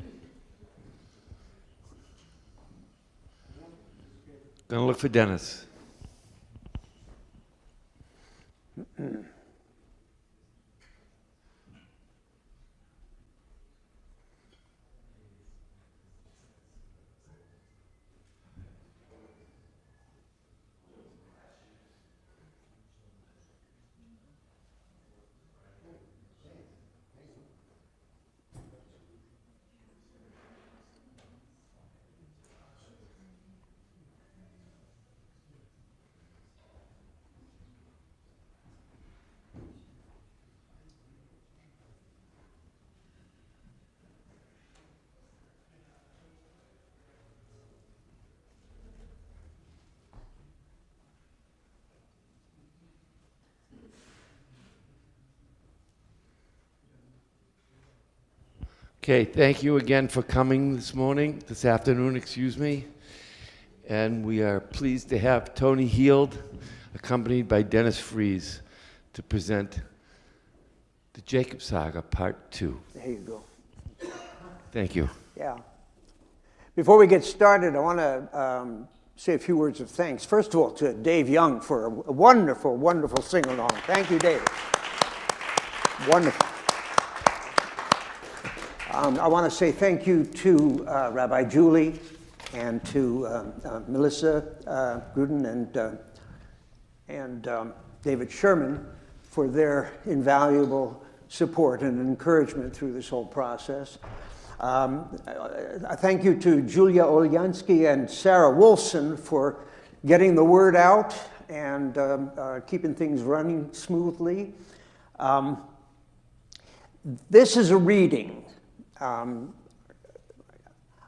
Gonna look for Dennis. Okay, thank you again for coming this afternoon, excuse me. And we are pleased to have Tony Heald, accompanied by Dennis Fries, to present the Jacob Saga Part 2. There you go. Thank you. Yeah. Before we get started, I want to say a few words of thanks. First of all, to Dave Young for a wonderful, wonderful sing-along. Thank you, Dave. Wonderful. I want to say thank you to Rabbi Julie and to Melissa Gruden and David Sherman for their invaluable support and encouragement through this whole process. I thank you to Julia Olyansky and Sarah Wolfson for getting the word out and keeping things running smoothly. This is a reading. I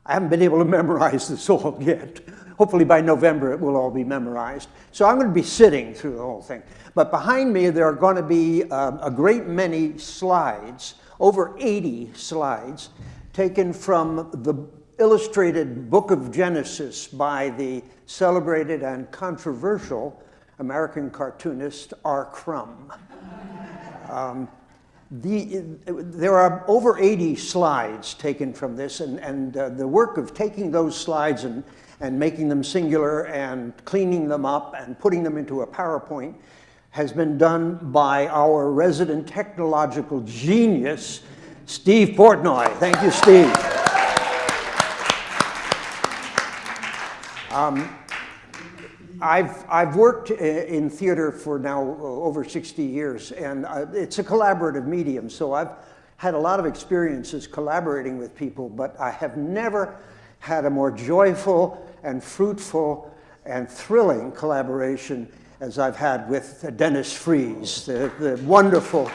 haven't been able to memorize this all yet. Hopefully by November it will all be memorized. So I'm going to be sitting through the whole thing. But behind me there are going to be a great many slides, over 80 slides, taken from the illustrated book of Genesis by the celebrated and controversial American cartoonist R. Crumb. There are over 80 slides taken from this, and the work of taking those slides and making them singular and cleaning them up and putting them into a PowerPoint has been done by our resident technological genius, Steve Portnoy. Thank you, Steve. I've worked in theater for now over 60 years, and it's a collaborative medium, so I've had a lot of experiences collaborating with people, but I have never had a more joyful and fruitful and thrilling collaboration as I've had with Dennis Fries, the wonderful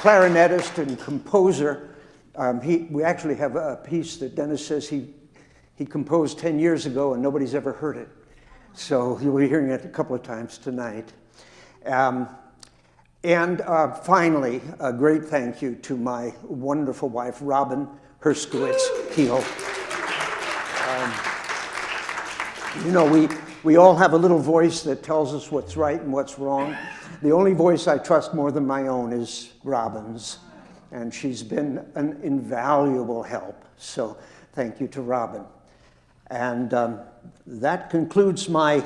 clarinetist and composer. We actually have a piece that Dennis says he composed 10 years ago and nobody's ever heard it. So you'll be hearing it a couple of times tonight. Finally, a great thank you to my wonderful wife, Robin Herskowitz-Keel. You know, we all have a little voice that tells us what's right and what's wrong. The only voice I trust more than my own is Robin's. and she's been an invaluable help. So thank you to Robin. And that concludes my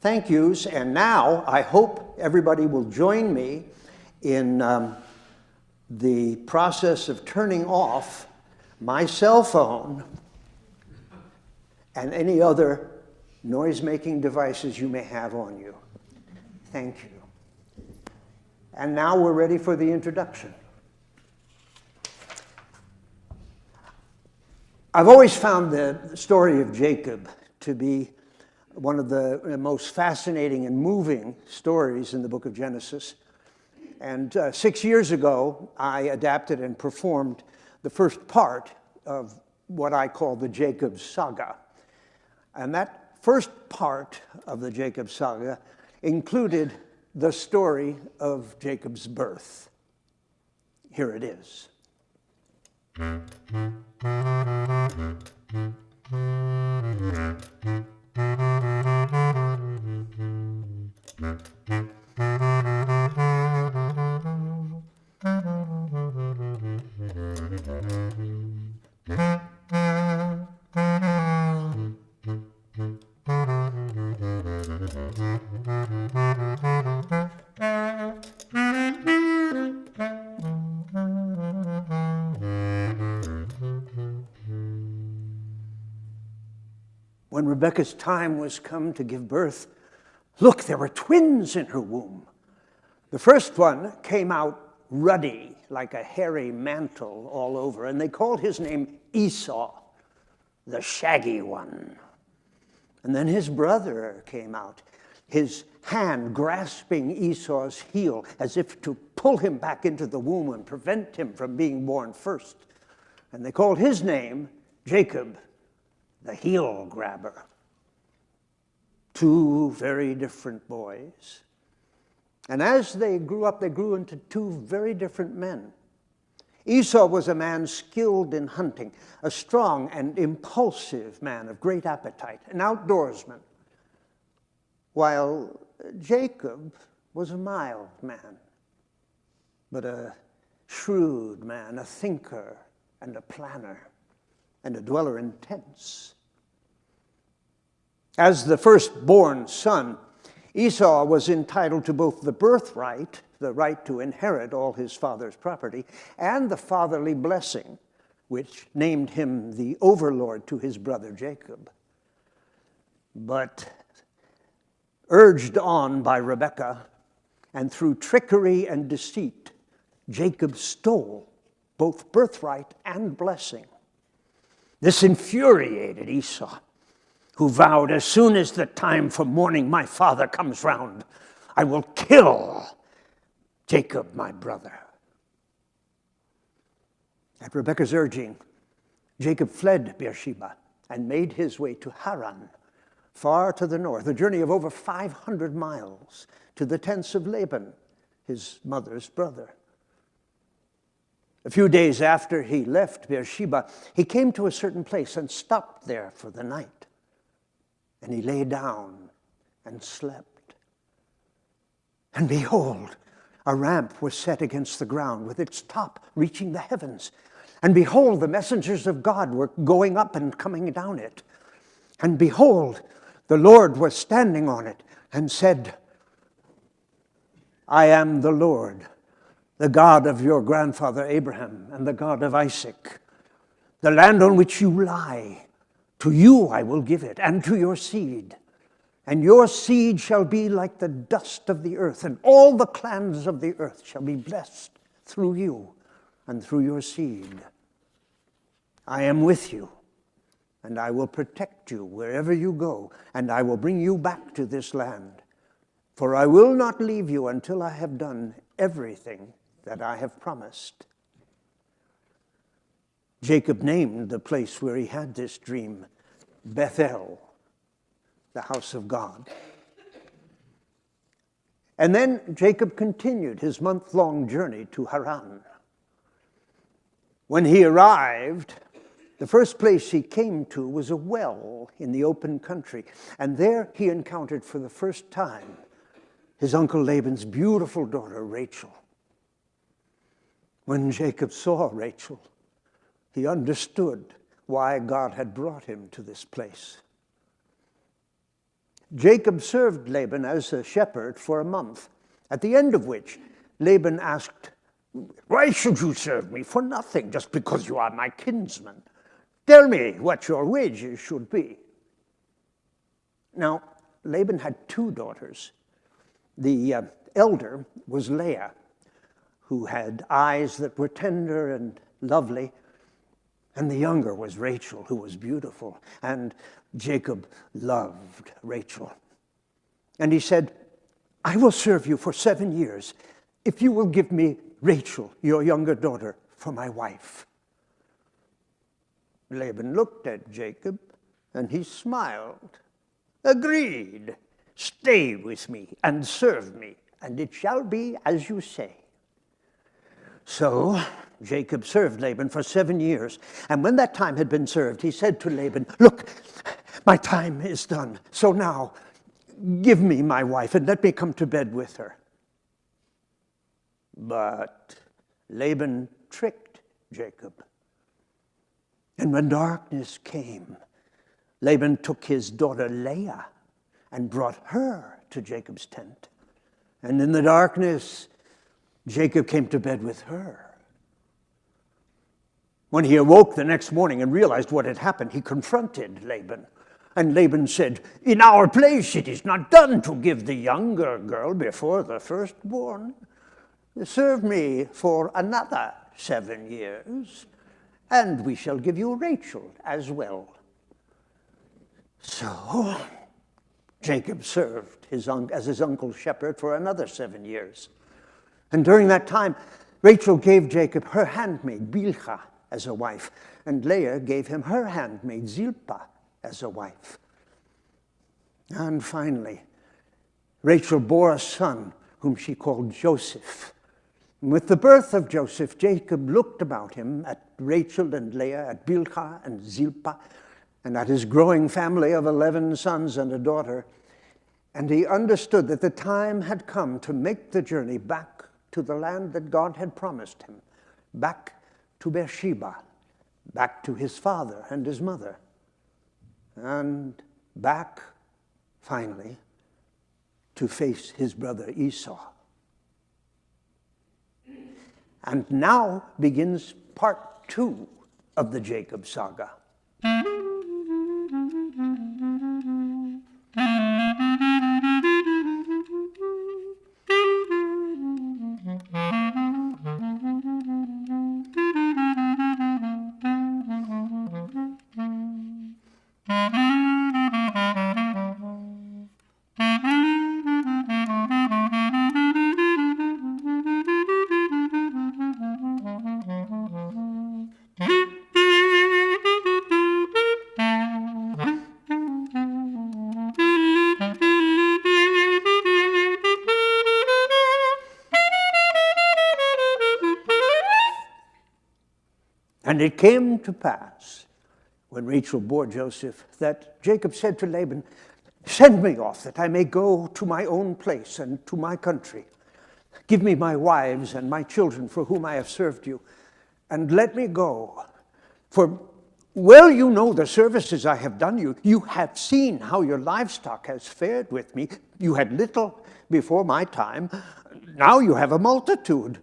thank yous. And now I hope everybody will join me in the process of turning off my cell phone and any other noise-making devices you may have on you. Thank you. And now we're ready for the introduction. I've always found the story of Jacob to be one of the most fascinating and moving stories in the book of Genesis. And 6 years ago, I adapted and performed the first part of what I call the Jacob saga. And that first part of the Jacob saga included the story of Jacob's birth. Here it is. When Rebekah's time was come to give birth, look, there were twins in her womb. The first one came out ruddy, like a hairy mantle all over, and they called his name Esau, the shaggy one. And then his brother came out, his hand grasping Esau's heel, as if to pull him back into the womb and prevent him from being born first. And they called his name Jacob, the heel grabber. Two very different boys. And as they grew up, they grew into two very different men. Esau was a man skilled in hunting, a strong and impulsive man of great appetite, an outdoorsman, while Jacob was a mild man, but a shrewd man, a thinker and a planner, and a dweller in tents. As the firstborn son, Esau was entitled to both the birthright, the right to inherit all his father's property, and the fatherly blessing, which named him the overlord to his brother Jacob. But urged on by Rebekah, and through trickery and deceit, Jacob stole both birthright and blessing. This infuriated Esau, who vowed, as soon as the time for mourning my father comes round, I will kill Jacob, my brother. At Rebekah's urging, Jacob fled Beersheba and made his way to Haran, far to the north, a journey of over 500 miles, to the tents of Laban, his mother's brother. A few days after he left Beersheba, he came to a certain place and stopped there for the night. And he lay down and slept. And behold, a ramp was set against the ground with its top reaching the heavens. And behold, the messengers of God were going up and coming down it. And behold, the Lord was standing on it and said, I am the Lord, the God of your grandfather Abraham and the God of Isaac. The land on which you lie, to you I will give it, and to your seed. And your seed shall be like the dust of the earth, and all the clans of the earth shall be blessed through you and through your seed. I am with you, and I will protect you wherever you go, and I will bring you back to this land. For I will not leave you until I have done everything that I have promised. Jacob named the place where he had this dream Bethel, the house of God. And then Jacob continued his month-long journey to Haran. When he arrived, the first place he came to was a well in the open country, and there he encountered for the first time his uncle Laban's beautiful daughter, Rachel. When Jacob saw Rachel, he understood why God had brought him to this place. Jacob served Laban as a shepherd for a month, at the end of which Laban asked, "Why should you serve me for nothing, just because you are my kinsman? Tell me what your wages should be." Now, Laban had 2 daughters. The elder was Leah, who had eyes that were tender and lovely, and the younger was Rachel, who was beautiful, and Jacob loved Rachel. And he said, "I will serve you for 7 years if you will give me Rachel, your younger daughter, for my wife." Laban looked at Jacob, and he smiled. "Agreed. Stay with me and serve me, and it shall be as you say." So Jacob served Laban for 7 years, and when that time had been served, he said to Laban, "Look, my time is done, so now give me my wife and let me come to bed with her." But Laban tricked Jacob. And when darkness came, Laban took his daughter Leah and brought her to Jacob's tent. And in the darkness, Jacob came to bed with her. When he awoke the next morning and realized what had happened, he confronted Laban. And Laban said, "In our place it is not done to give the younger girl before the firstborn. Serve me for another 7 years, and we shall give you Rachel as well." So Jacob served as his uncle's shepherd for another 7 years. And during that time, Rachel gave Jacob her handmaid, Bilhah, as a wife, and Leah gave him her handmaid, Zilpah, as a wife. And finally, Rachel bore a son whom she called Joseph. And with the birth of Joseph, Jacob looked about him at Rachel and Leah, at Bilhah and Zilpah, and at his growing family of 11 sons and a daughter, and he understood that the time had come to make the journey back to the land that God had promised him, back to Beersheba, back to his father and his mother, and back, finally, to face his brother Esau. And now begins part 2 of the Jacob saga. And it came to pass, when Rachel bore Joseph, that Jacob said to Laban, "Send me off, that I may go to my own place and to my country. Give me my wives and my children for whom I have served you, and let me go. For well you know the services I have done you. You have seen how your livestock has fared with me. You had little before my time. Now you have a multitude.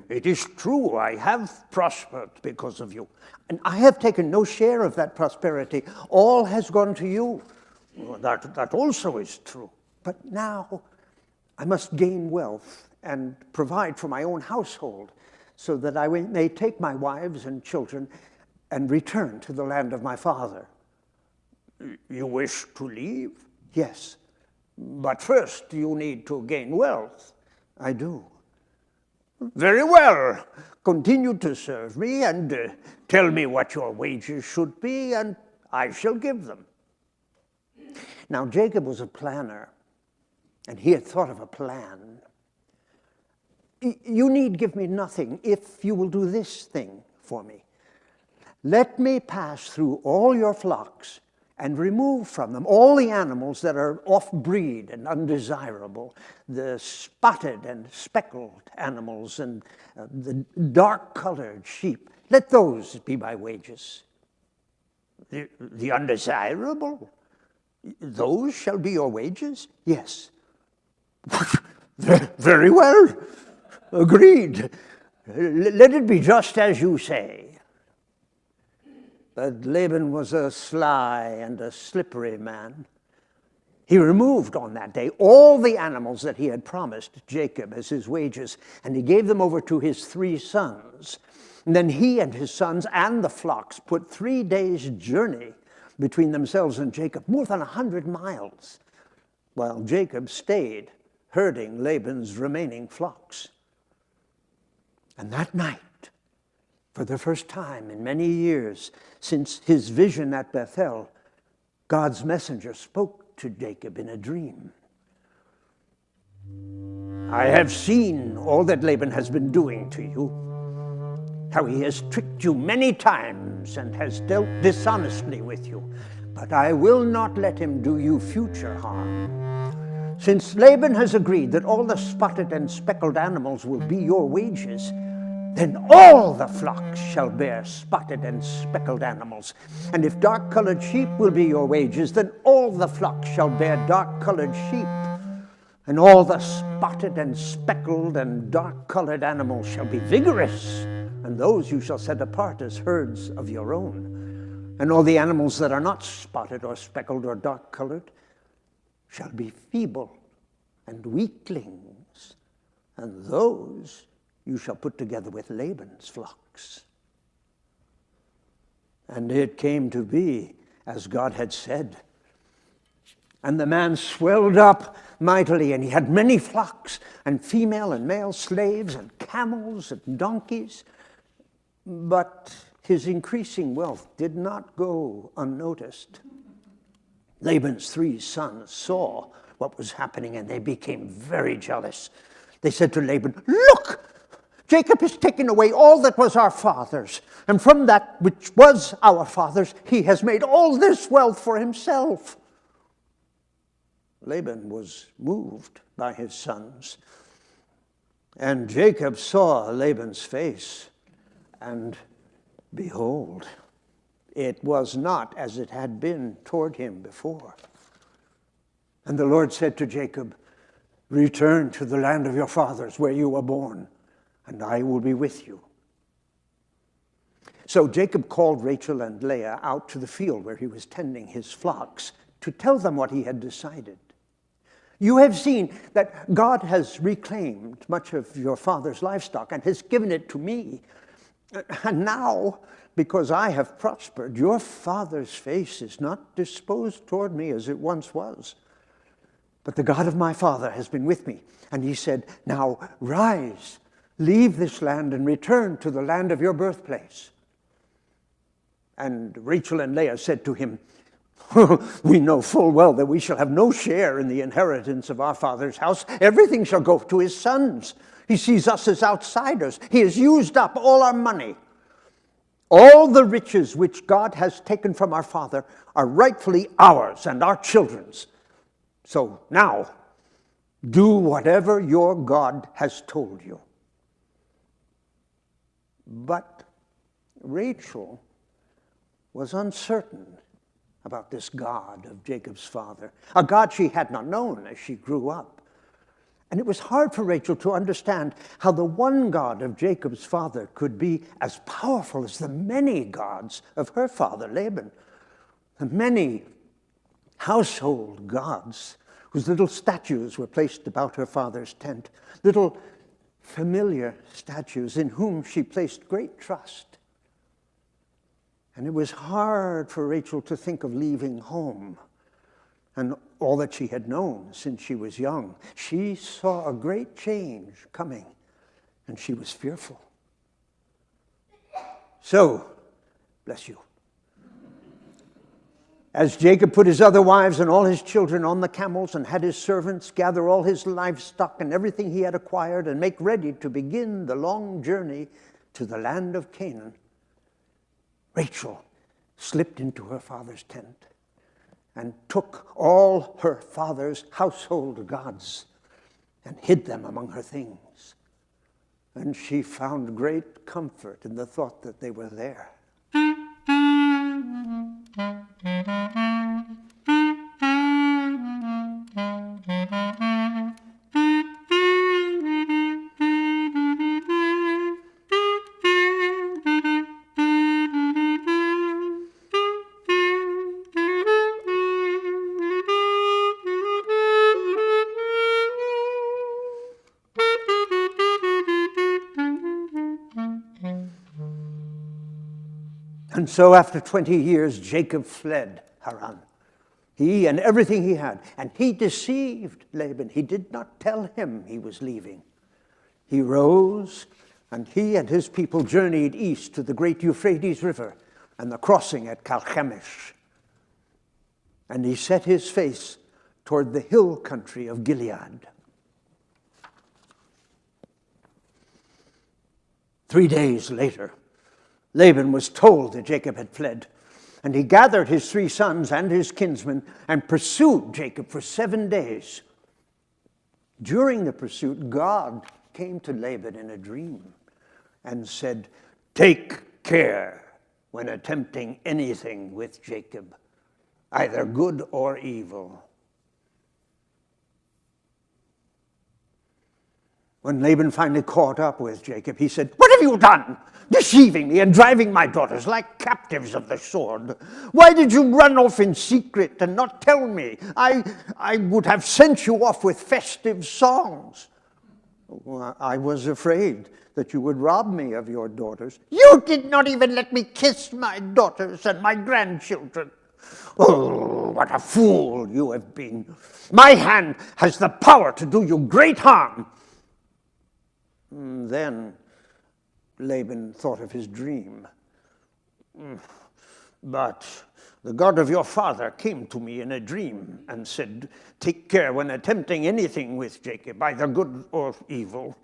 It is true, I have prospered because of you, and I have taken no share of that prosperity. All has gone to you. That also is true. But now I must gain wealth and provide for my own household, so that I may take my wives and children and return to the land of my father." "You wish to leave?" "Yes, but first you need to gain wealth." "I do." "Very well. Continue to serve me and tell me what your wages should be, and I shall give them." Now Jacob was a planner, and he had thought of a plan. "You need give me nothing if you will do this thing for me. Let me pass through all your flocks and remove from them all the animals that are off-breed and undesirable, the spotted and speckled animals and the dark-colored sheep. Let those be my wages. The undesirable, those shall be your wages? Yes. Very well. Agreed. Let it be just as you say. But Laban was a sly and a slippery man. He removed on that day all the animals that he had promised Jacob as his wages, and he gave them over to his 3 sons. And then he and his sons and the flocks put 3 days' journey between themselves and Jacob, more than 100 miles, while Jacob stayed herding Laban's remaining flocks. And that night, for the first time in many years since his vision at Bethel, God's messenger spoke to Jacob in a dream. I have seen all that Laban has been doing to you, how he has tricked you many times and has dealt dishonestly with you, but I will not let him do you future harm. Since Laban has agreed that all the spotted and speckled animals will be your wages, then all the flocks shall bear spotted and speckled animals. And if dark-colored sheep will be your wages, then all the flocks shall bear dark-colored sheep. And all the spotted and speckled and dark-colored animals shall be vigorous, and those you shall set apart as herds of your own. And all the animals that are not spotted or speckled or dark-colored shall be feeble and weaklings, and those you shall put together with Laban's flocks. And it came to be as God had said. And the man swelled up mightily, and he had many flocks, and female and male slaves, and camels and donkeys. But his increasing wealth did not go unnoticed. Laban's 3 sons saw what was happening, and they became very jealous. They said to Laban, "Look! Jacob has taken away all that was our father's, and from that which was our father's, he has made all this wealth for himself." Laban was moved by his sons, and Jacob saw Laban's face, and behold, it was not as it had been toward him before. And the Lord said to Jacob, "Return to the land of your fathers where you were born, and I will be with you." So Jacob called Rachel and Leah out to the field where he was tending his flocks to tell them what he had decided. "You have seen that God has reclaimed much of your father's livestock and has given it to me. And now, because I have prospered, your father's face is not disposed toward me as it once was. But the God of my father has been with me, and he said, 'Now rise, leave this land and return to the land of your birthplace.' And Rachel and Leah said to him, 'We know full well that we shall have no share in the inheritance of our father's house. Everything shall go to his sons. He sees us as outsiders. He has used up all our money. All the riches which God has taken from our father are rightfully ours and our children's. So now, do whatever your God has told you.' But Rachel was uncertain about this God of Jacob's father, a God she had not known as she grew up. And it was hard for Rachel to understand how the one God of Jacob's father could be as powerful as the many gods of her father, Laban, the many household gods whose little statues were placed about her father's tent, little familiar statues in whom she placed great trust. And it was hard for Rachel to think of leaving home and all that she had known since she was young. She saw a great change coming, and she was fearful. So, bless you. As Jacob put his other wives and all his children on the camels and had his servants gather all his livestock and everything he had acquired and make ready to begin the long journey to the land of Canaan, Rachel slipped into her father's tent. and took all her father's household gods and hid them among her things. And she found great comfort in the thought that they were there. And so after 20 years, Jacob fled Haran, he and everything he had. And he deceived Laban. He did not tell him he was leaving. He rose, and he and his people journeyed east to the great Euphrates River and the crossing at Carchemish. And he set his face toward the hill country of Gilead. 3 days later, Laban was told that Jacob had fled, and he gathered his 3 sons and his kinsmen and pursued Jacob for 7 days. During the pursuit, God came to Laban in a dream and said, "Take care when attempting anything with Jacob, either good or evil." When Laban finally caught up with Jacob, he said, "What have you done? Deceiving me and driving my daughters like captives of the sword. Why did you run off in secret and not tell me? I would have sent you off with festive songs." "Well, I was afraid that you would rob me of your daughters." "You did not even let me kiss my daughters and my grandchildren." "Oh, what a fool you have been. My hand has the power to do you great harm." Then Laban thought of his dream. "But the God of your father came to me in a dream and said, 'Take care when attempting anything with Jacob, either good or evil.'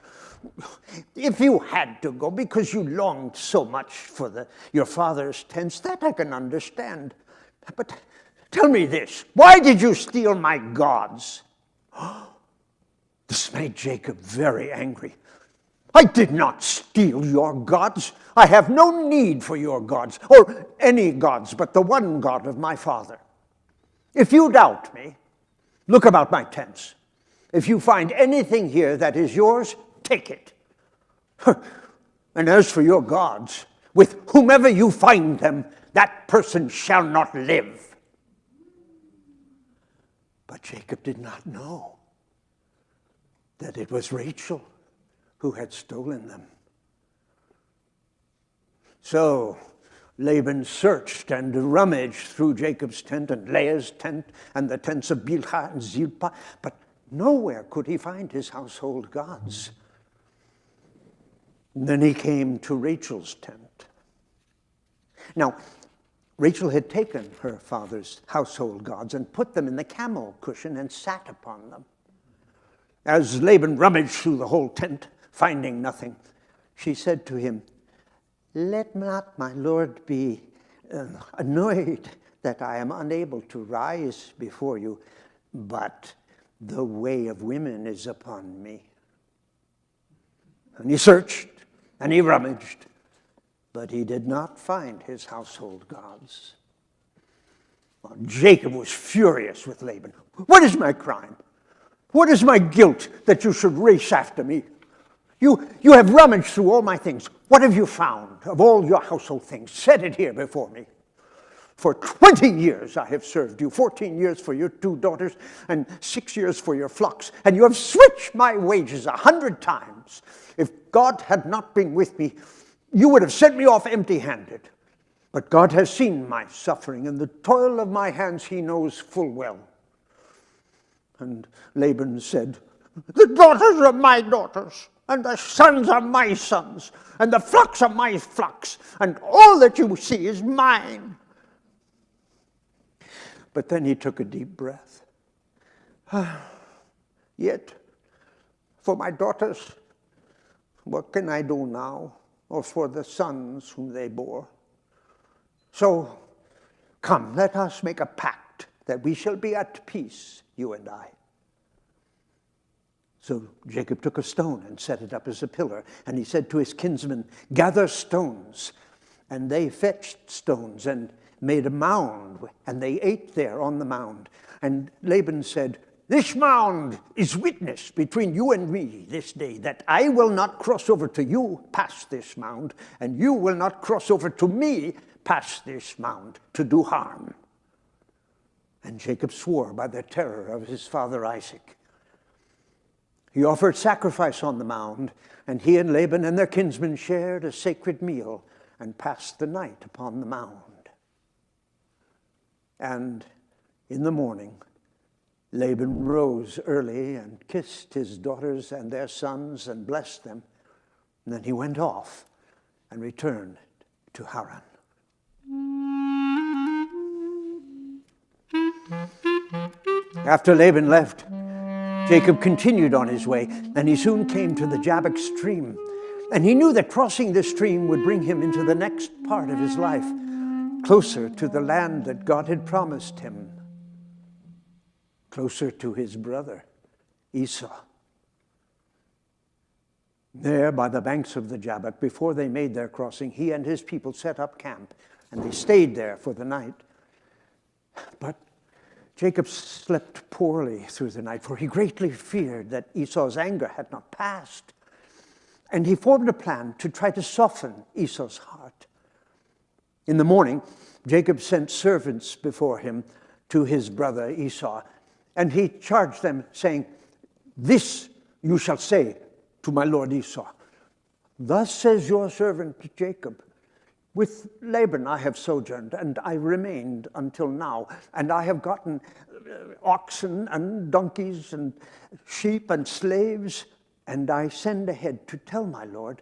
If you had to go because you longed so much for your father's tents, that I can understand. But tell me this, why did you steal my gods?" This made Jacob very angry. "I did not steal your gods. I have no need for your gods, or any gods but the one God of my father. If you doubt me, look about my tents. If you find anything here that is yours, take it. And as for your gods, with whomever you find them, that person shall not live." But Jacob did not know that it was Rachel who had stolen them. So Laban searched and rummaged through Jacob's tent and Leah's tent and the tents of Bilhah and Zilpah, but nowhere could he find his household gods. And then he came to Rachel's tent. Now, Rachel had taken her father's household gods and put them in the camel cushion and sat upon them. As Laban rummaged through the whole tent, finding nothing, she said to him, "Let not my lord be annoyed that I am unable to rise before you, but the way of women is upon me." And he searched and he rummaged, but he did not find his household gods. Well, Jacob was furious with Laban. "What is my crime? What is my guilt that you should race after me? You have rummaged through all my things. What have you found of all your household things? Set it here before me. For 20 years I have served you, 14 years for your 2 daughters, and 6 years for your flocks, and you have switched my wages 100 times. If God had not been with me, you would have sent me off empty-handed. But God has seen my suffering, and the toil of my hands he knows full well." And Laban said, "The daughters are my daughters, and the sons are my sons, and the flocks are my flocks, and all that you see is mine." But then he took a deep breath. "Yet, for my daughters, what can I do now, or for the sons whom they bore? So, come, let us make a pact that we shall be at peace, you and I. So Jacob took a stone and set it up as a pillar, and he said to his kinsmen, gather stones. And they fetched stones and made a mound, and they ate there on the mound. And Laban said, this mound is witness between you and me this day, that I will not cross over to you past this mound, and you will not cross over to me past this mound to do harm. And Jacob swore by the terror of his father Isaac. He offered sacrifice on the mound, and he and Laban and their kinsmen shared a sacred meal and passed the night upon the mound. And in the morning, Laban rose early and kissed his daughters and their sons and blessed them. And then he went off and returned to Haran. After Laban left, Jacob continued on his way, and he soon came to the Jabbok stream. And he knew that crossing this stream would bring him into the next part of his life, closer to the land that God had promised him, closer to his brother Esau. There, by the banks of the Jabbok, before they made their crossing, he and his people set up camp, and they stayed there for the night. But Jacob slept poorly through the night, for he greatly feared that Esau's anger had not passed. And he formed a plan to try to soften Esau's heart. In the morning, Jacob sent servants before him to his brother Esau, and he charged them, saying, this you shall say to my lord Esau. Thus says your servant Jacob, with Laban I have sojourned, and I remained until now, and I have gotten oxen and donkeys and sheep and slaves, and I send ahead to tell my lord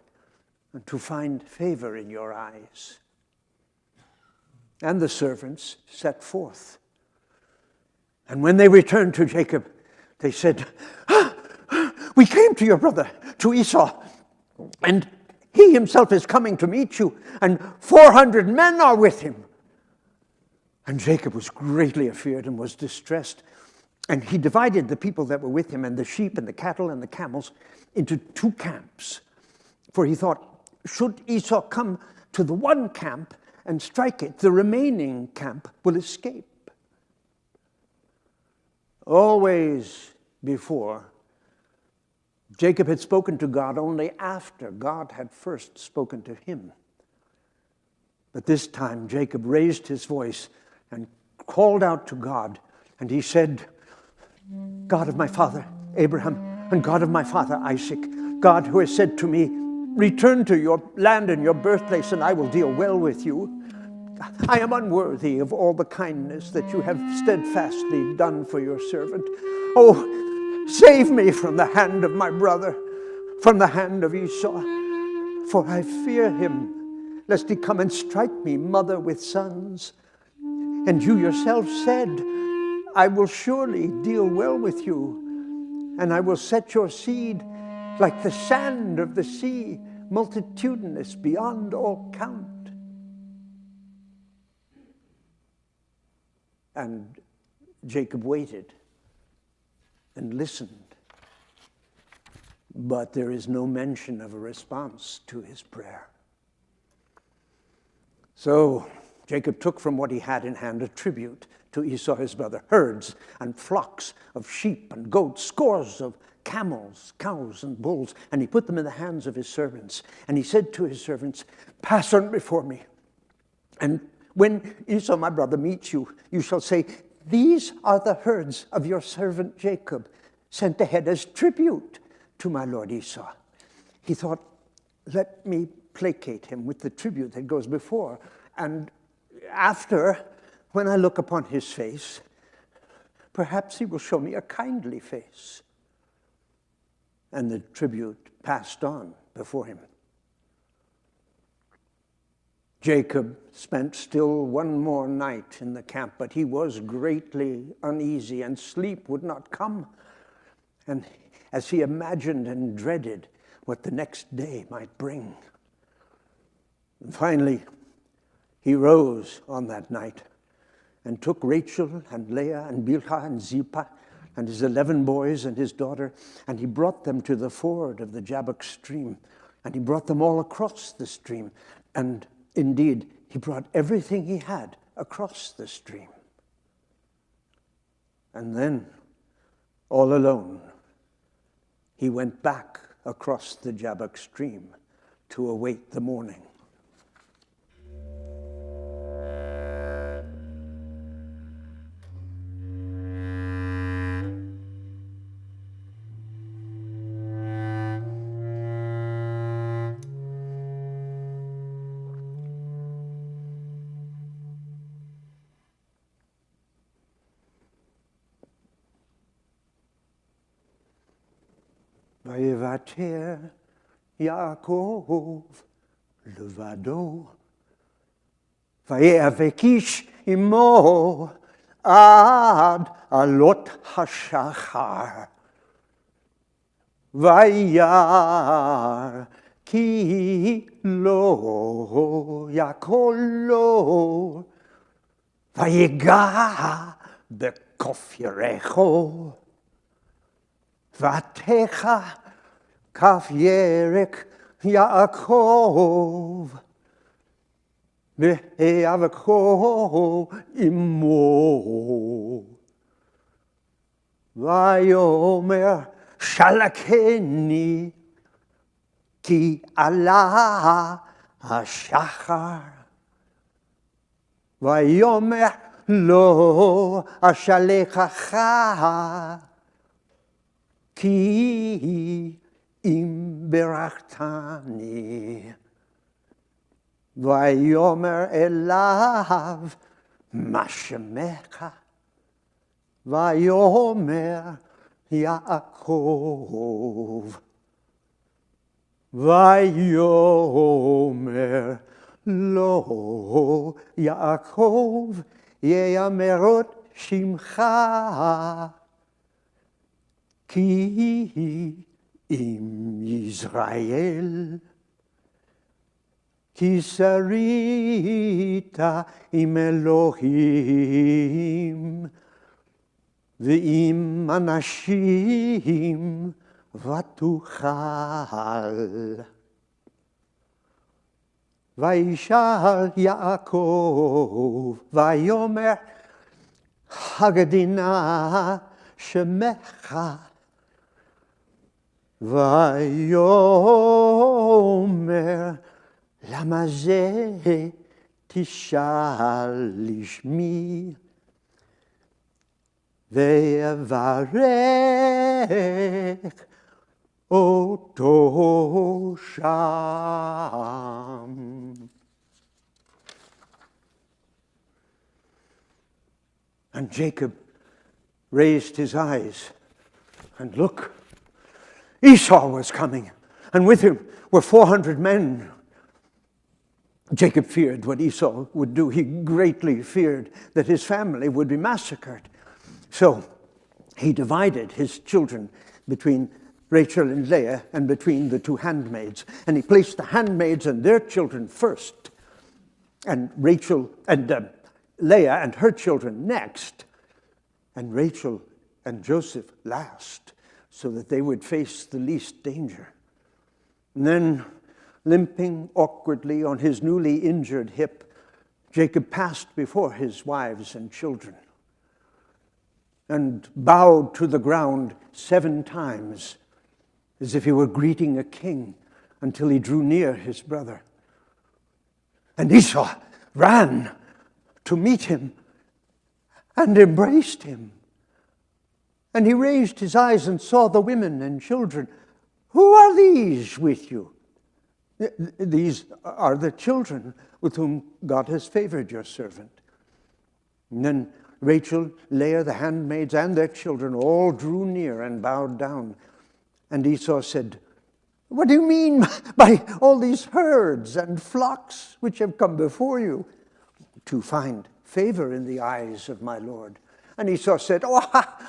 and to find favor in your eyes. And the servants set forth. And when they returned to Jacob, they said, we came to your brother, to Esau, and he himself is coming to meet you, and 400 men are with him. And Jacob was greatly afeard and was distressed. And he divided the people that were with him, and the sheep and the cattle and the camels, into 2 camps. For he thought, should Esau come to the one camp and strike it, the remaining camp will escape. Always before, Jacob had spoken to God only after God had first spoken to him. But this time Jacob raised his voice and called out to God, and he said, God of my father Abraham, and God of my father Isaac, God who has said to me, return to your land and your birthplace, and I will deal well with you. I am unworthy of all the kindness that you have steadfastly done for your servant. Oh, save me from the hand of my brother, from the hand of Esau, for I fear him, lest he come and strike me, mother with sons. And you yourself said, I will surely deal well with you, and I will set your seed like the sand of the sea, multitudinous beyond all count. And Jacob waited and listened, but there is no mention of a response to his prayer. So Jacob took from what he had in hand a tribute to Esau his brother, herds and flocks of sheep and goats, scores of camels, cows, and bulls, and he put them in the hands of his servants. And he said to his servants, pass on before me, and when Esau my brother meets you, you shall say, these are the herds of your servant Jacob, sent ahead as tribute to my lord Esau. He thought, let me placate him with the tribute that goes before, and after, when I look upon his face, perhaps he will show me a kindly face. And the tribute passed on before him. Jacob spent still one more night in the camp, but he was greatly uneasy, and sleep would not come. And as he imagined and dreaded what the next day might bring. And finally, he rose on that night, and took Rachel and Leah and Bilhah and Zilpah and his 11 boys and his daughter, and he brought them to the ford of the Jabbok stream, and he brought them all across the stream. And indeed, he brought everything he had across the stream. And then, all alone, he went back across the Jabbok stream to await the morning. ויוותר יעקב לבדו, ויאבק איש עמו עד עלות השחר. וירא כי לא יכול לו, ויגע בכף ירכו. ותכה כף ירק יעקב, ויאבקו עמו. ויאמר שלקני, כי עלה השחר. ויאמר לו אשלחך, כי אם ברכתני. ויאמר אליו מה שמך? ויאמר יעקב. ויאמר לו יעקב, יאמר עוד שמך, כי אם ישראל, כי שרית עם אלוהים, ועם אנשים ותוכל. וישאל יעקב, ויאמר הגדינה שמך. ויאמר למה זה תשאל לשמי, ויברך אותו שם. And Jacob raised his eyes, and look, Esau was coming, and with him were 400 men. Jacob feared what Esau would do. He greatly feared that his family would be massacred. So he divided his children between Rachel and Leah and between the two handmaids. And he placed the handmaids and their children first, and Rachel and Leah and her children next, and Rachel and Joseph last, so that they would face the least danger. And then, limping awkwardly on his newly injured hip, Jacob passed before his wives and children and bowed to the ground 7 times, as if he were greeting a king, until he drew near his brother. And Esau ran to meet him and embraced him. And he raised his eyes and saw the women and children. Who are these with you? These are the children with whom God has favored your servant. And then Rachel, Leah, the handmaids, and their children all drew near and bowed down. And Esau said, what do you mean by all these herds and flocks which have come before you? To find favor in the eyes of my Lord. And Esau said, oh,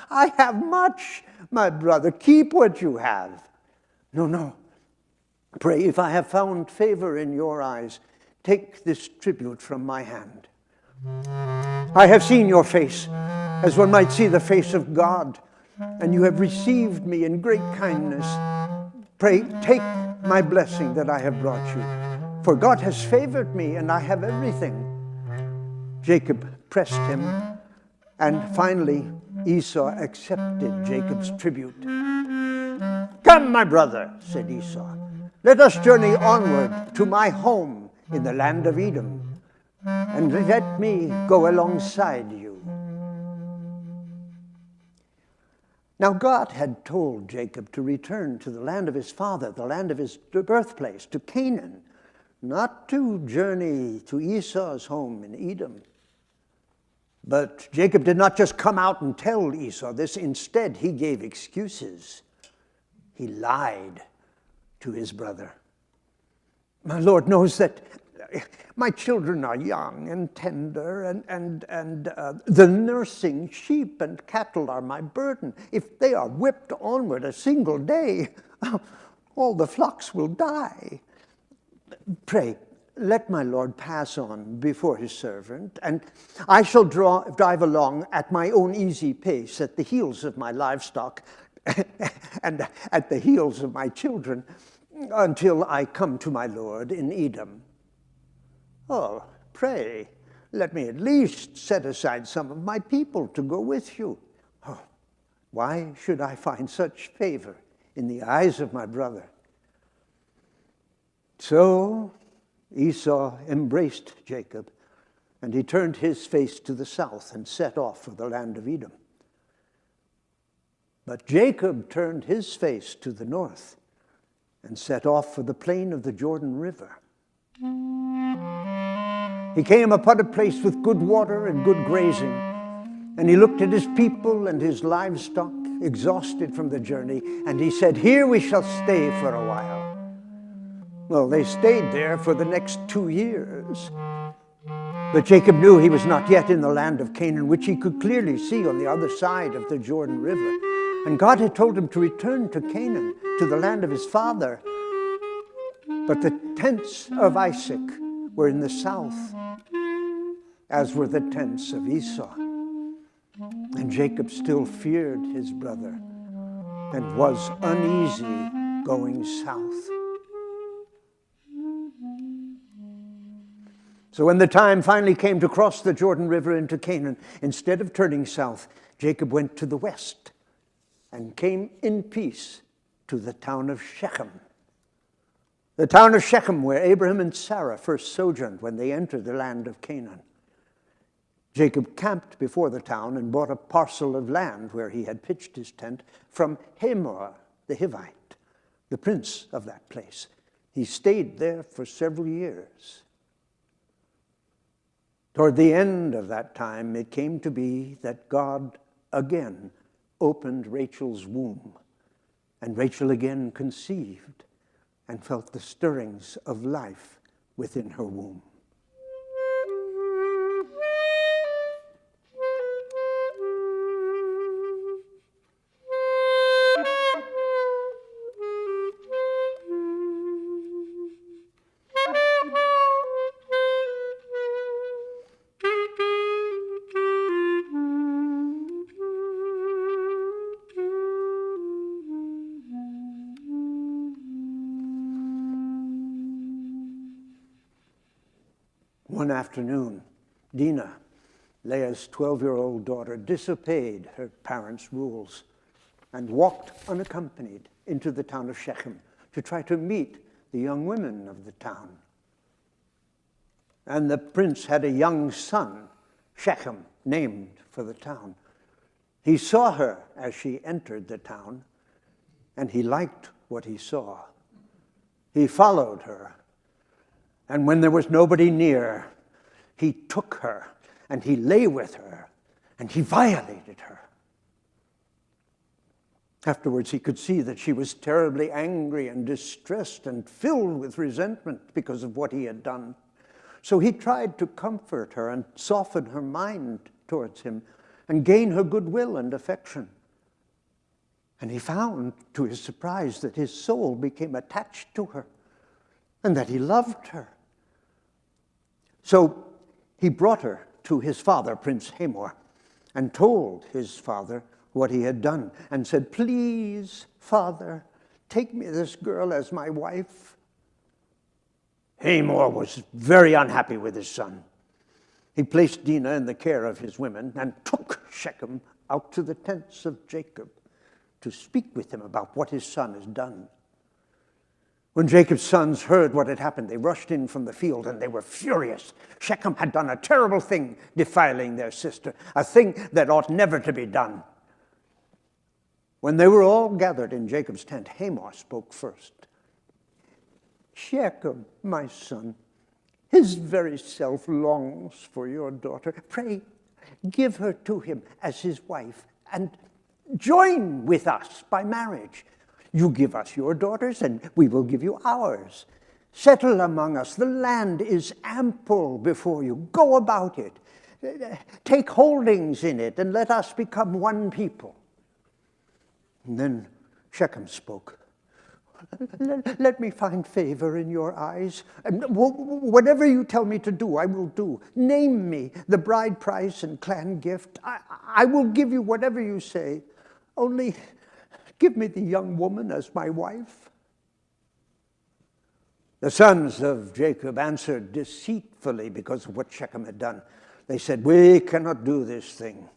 I have much, my brother. Keep what you have. No. Pray, if I have found favor in your eyes, take this tribute from my hand. I have seen your face, as one might see the face of God, and you have received me in great kindness. Pray, take my blessing that I have brought you, for God has favored me, and I have everything. Jacob pressed him, and finally Esau accepted Jacob's tribute. Come, my brother, said Esau, let us journey onward to my home in the land of Edom, and let me go alongside you. Now God had told Jacob to return to the land of his father, the land of his birthplace, to Canaan, not to journey to Esau's home in Edom. But Jacob did not just come out and tell Esau this. Instead, he gave excuses. He lied to his brother. My Lord knows that my children are young and tender, and the nursing sheep and cattle are my burden. If they are whipped onward a single day, all the flocks will die. Pray, let my Lord pass on before his servant, and I shall drive along at my own easy pace at the heels of my livestock and at the heels of my children until I come to my Lord in Edom. Oh, pray, let me at least set aside some of my people to go with you. Oh, why should I find such favor in the eyes of my brother? So Esau embraced Jacob, and he turned his face to the south and set off for the land of Edom. But Jacob turned his face to the north and set off for the plain of the Jordan River. He came upon a place with good water and good grazing, and he looked at his people and his livestock, exhausted from the journey, and he said, "Here we shall stay for a while." Well, they stayed there for the next 2 years. But Jacob knew he was not yet in the land of Canaan, which he could clearly see on the other side of the Jordan River. And God had told him to return to Canaan, to the land of his father. But the tents of Isaac were in the south, as were the tents of Esau. And Jacob still feared his brother and was uneasy going south. So when the time finally came to cross the Jordan River into Canaan, instead of turning south, Jacob went to the west and came in peace to the town of Shechem. The town of Shechem, where Abraham and Sarah first sojourned when they entered the land of Canaan. Jacob camped before the town and bought a parcel of land where he had pitched his tent from Hamor the Hivite, the prince of that place. He stayed there for several years. Toward the end of that time, it came to be that God again opened Rachel's womb, and Rachel again conceived and felt the stirrings of life within her womb. One afternoon, Dinah, Leah's 12-year-old daughter, disobeyed her parents' rules and walked unaccompanied into the town of Shechem to try to meet the young women of the town. And the prince had a young son, Shechem, named for the town. He saw her as she entered the town, and he liked what he saw. He followed her. And when there was nobody near, he took her and he lay with her and he violated her. Afterwards, he could see that she was terribly angry and distressed and filled with resentment because of what he had done. So he tried to comfort her and soften her mind towards him and gain her goodwill and affection. And he found, to his surprise, that his soul became attached to her and that he loved her. So he brought her to his father, Prince Hamor, and told his father what he had done, and said, "Please, father, take me this girl as my wife." Hamor was very unhappy with his son. He placed Dinah in the care of his women and took Shechem out to the tents of Jacob to speak with him about what his son has done. When Jacob's sons heard what had happened, they rushed in from the field and they were furious. Shechem had done a terrible thing, defiling their sister, a thing that ought never to be done. When they were all gathered in Jacob's tent, Hamor spoke first. "Shechem, my son, his very self longs for your daughter. Pray, give her to him as his wife and join with us by marriage. You give us your daughters and we will give you ours. Settle among us. The land is ample before you. Go about it. Take holdings in it and let us become one people." And then Shechem spoke. "Let me find favor in your eyes. Whatever you tell me to do, I will do. Name me the bride price and clan gift. I will give you whatever you say. Only give me the young woman as my wife." The sons of Jacob answered deceitfully because of what Shechem had done. They said, "We cannot do this thing.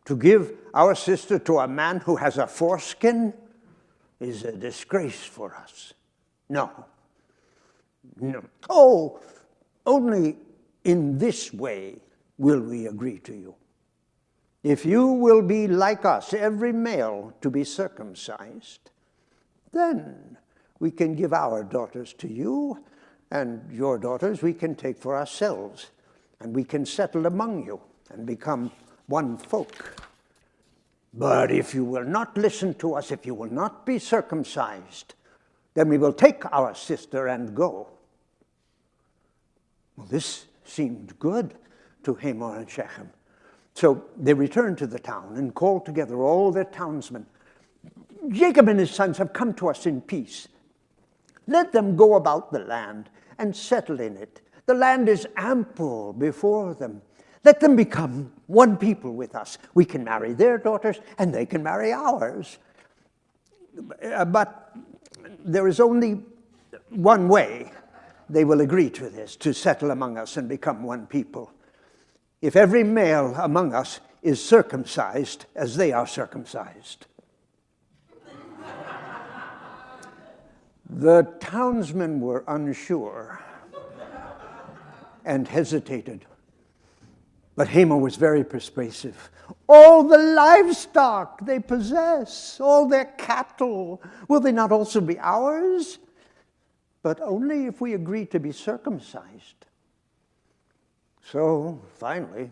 To give our sister to a man who has a foreskin is a disgrace for us. No. Oh, only in this way will we agree to you. If you will be like us, every male to be circumcised, then we can give our daughters to you, and your daughters we can take for ourselves, and we can settle among you and become one folk. But if you will not listen to us, if you will not be circumcised, then we will take our sister and go." Well, this seemed good to Hamor and Shechem. So they returned to the town and called together all their townsmen. "Jacob and his sons have come to us in peace. Let them go about the land and settle in it. The land is ample before them. Let them become one people with us. We can marry their daughters and they can marry ours. But there is only one way they will agree to this, to settle among us and become one people. If every male among us is circumcised as they are circumcised." The townsmen were unsure and hesitated. But Hamor was very persuasive. "All the livestock they possess, all their cattle, will they not also be ours? But only if we agree to be circumcised." So, finally,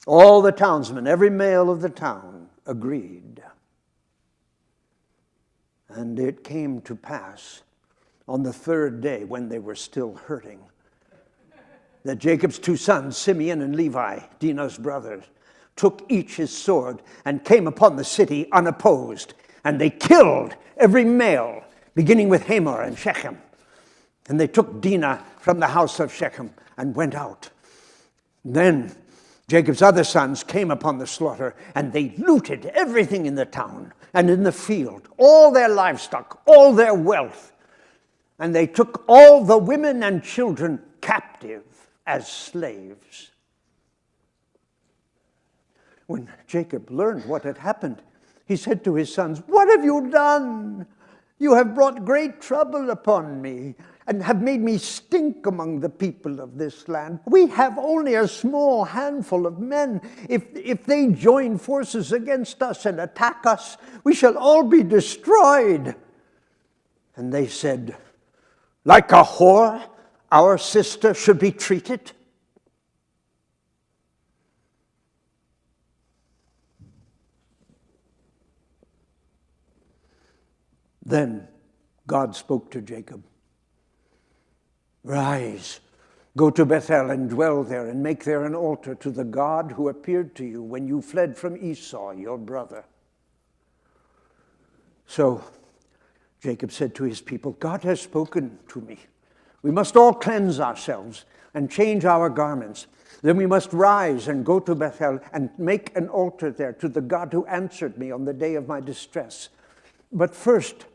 all the townsmen, every male of the town, agreed. And it came to pass on the third day, when they were still hurting, that Jacob's two sons, Simeon and Levi, Dinah's brothers, took each his sword and came upon the city unopposed. And they killed every male, beginning with Hamor and Shechem. And they took Dinah from the house of Shechem and went out. Then Jacob's other sons came upon the slaughter, and they looted everything in the town and in the field, all their livestock, all their wealth. And they took all the women and children captive as slaves. When Jacob learned what had happened, he said to his sons, "What have you done? You have brought great trouble upon me and have made me stink among the people of this land. We have only a small handful of men. If they join forces against us and attack us, we shall all be destroyed." And they said, "Like a whore, our sister should be treated?" Then God spoke to Jacob. "Rise, go to Bethel and dwell there, and make there an altar to the God who appeared to you when you fled from Esau, your brother." So Jacob said to his people, "God has spoken to me. We must all cleanse ourselves and change our garments. Then we must rise and go to Bethel and make an altar there to the God who answered me on the day of my distress. But first,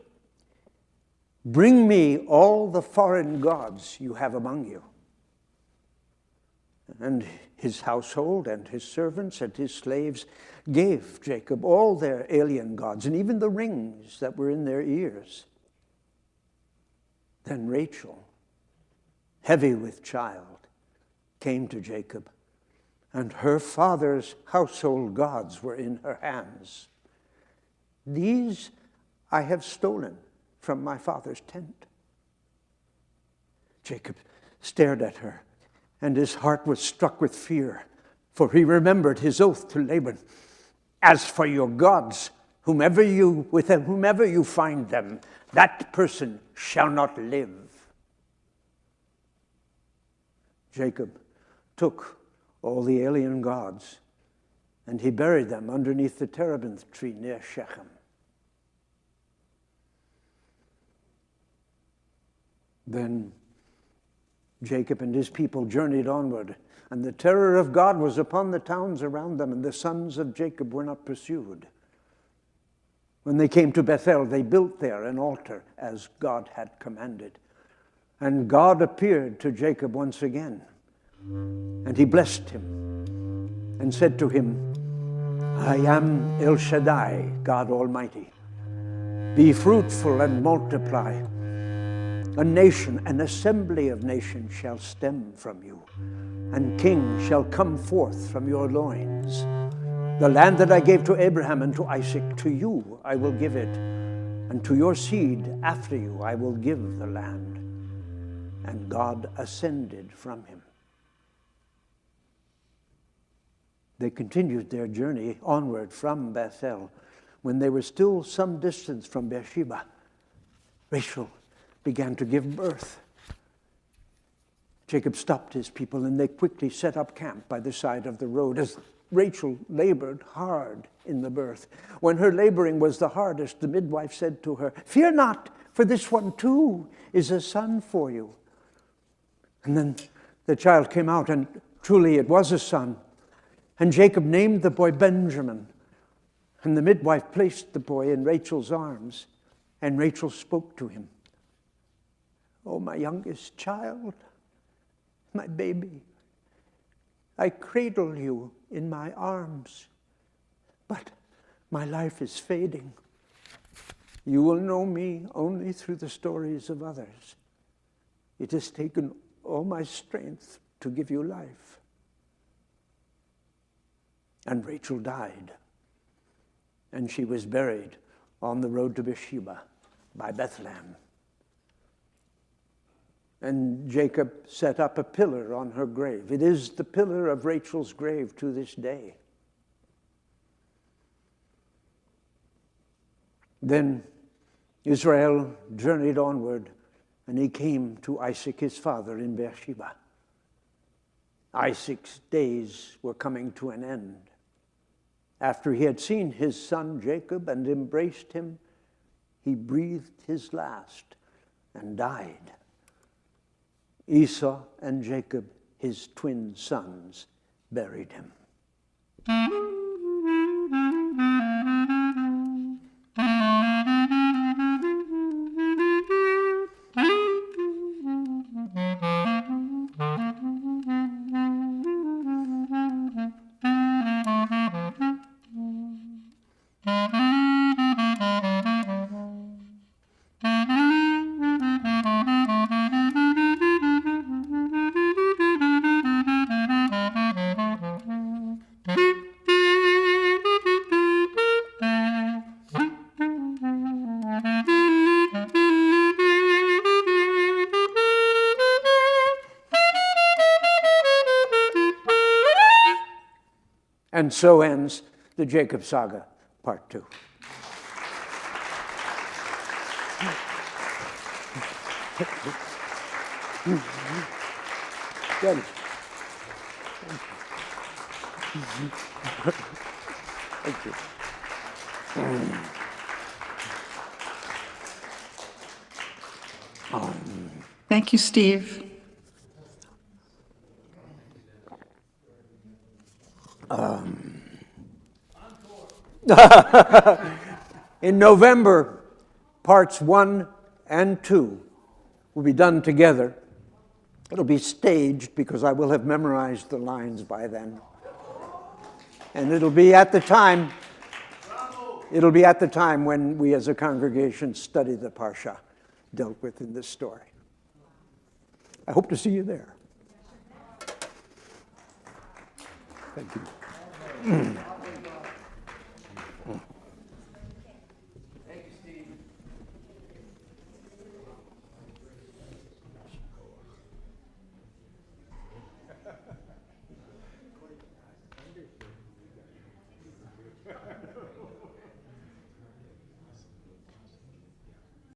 bring me all the foreign gods you have among you. And his household and his servants and his slaves gave Jacob all their alien gods and even the rings that were in their ears. Then Rachel, heavy with child, came to Jacob, and her father's household gods were in her hands. These I have stolen from my father's tent. Jacob stared at her, and his heart was struck with fear, for he remembered his oath to Laban. As for your gods, with whomever you find them, that person shall not live. Jacob took all the alien gods, and he buried them underneath the terebinth tree near Shechem. Then Jacob and his people journeyed onward, and the terror of God was upon the towns around them, and the sons of Jacob were not pursued. When they came to Bethel, they built there an altar as God had commanded. And God appeared to Jacob once again, and he blessed him and said to him, I am El Shaddai, God Almighty. Be fruitful and multiply. A nation, an assembly of nations shall stem from you, and kings shall come forth from your loins. The land that I gave to Abraham and to Isaac, to you I will give it, and to your seed after you I will give the land. And God ascended from him. They continued their journey onward from Bethel. When they were still some distance from Beersheba, Rachel began to give birth. Jacob stopped his people, and they quickly set up camp by the side of the road as Rachel labored hard in the birth. When her laboring was the hardest, the midwife said to her, Fear not, for this one too is a son for you. And then the child came out, and truly it was a son. And Jacob named the boy Benjamin. And the midwife placed the boy in Rachel's arms, and Rachel spoke to him. Oh, my youngest child, my baby, I cradle you in my arms, but my life is fading. You will know me only through the stories of others. It has taken all my strength to give you life. And Rachel died, and she was buried on the road to Beersheba by Bethlehem. And Jacob set up a pillar on her grave. It is the pillar of Rachel's grave to this day. Then Israel journeyed onward, and he came to Isaac his father in Beersheba. Isaac's days were coming to an end. After he had seen his son Jacob and embraced him, he breathed his last and died. Esau and Jacob, his twin sons, buried him. And so ends the Jacob Saga, Part 2. Good. Thank you. Thank you, Steve. In November, parts 1 and 2 will be done together. It'll be staged because I will have memorized the lines by then. And it'll be at the time when we as a congregation study the Parsha dealt with in this story. I hope to see you there. Thank you.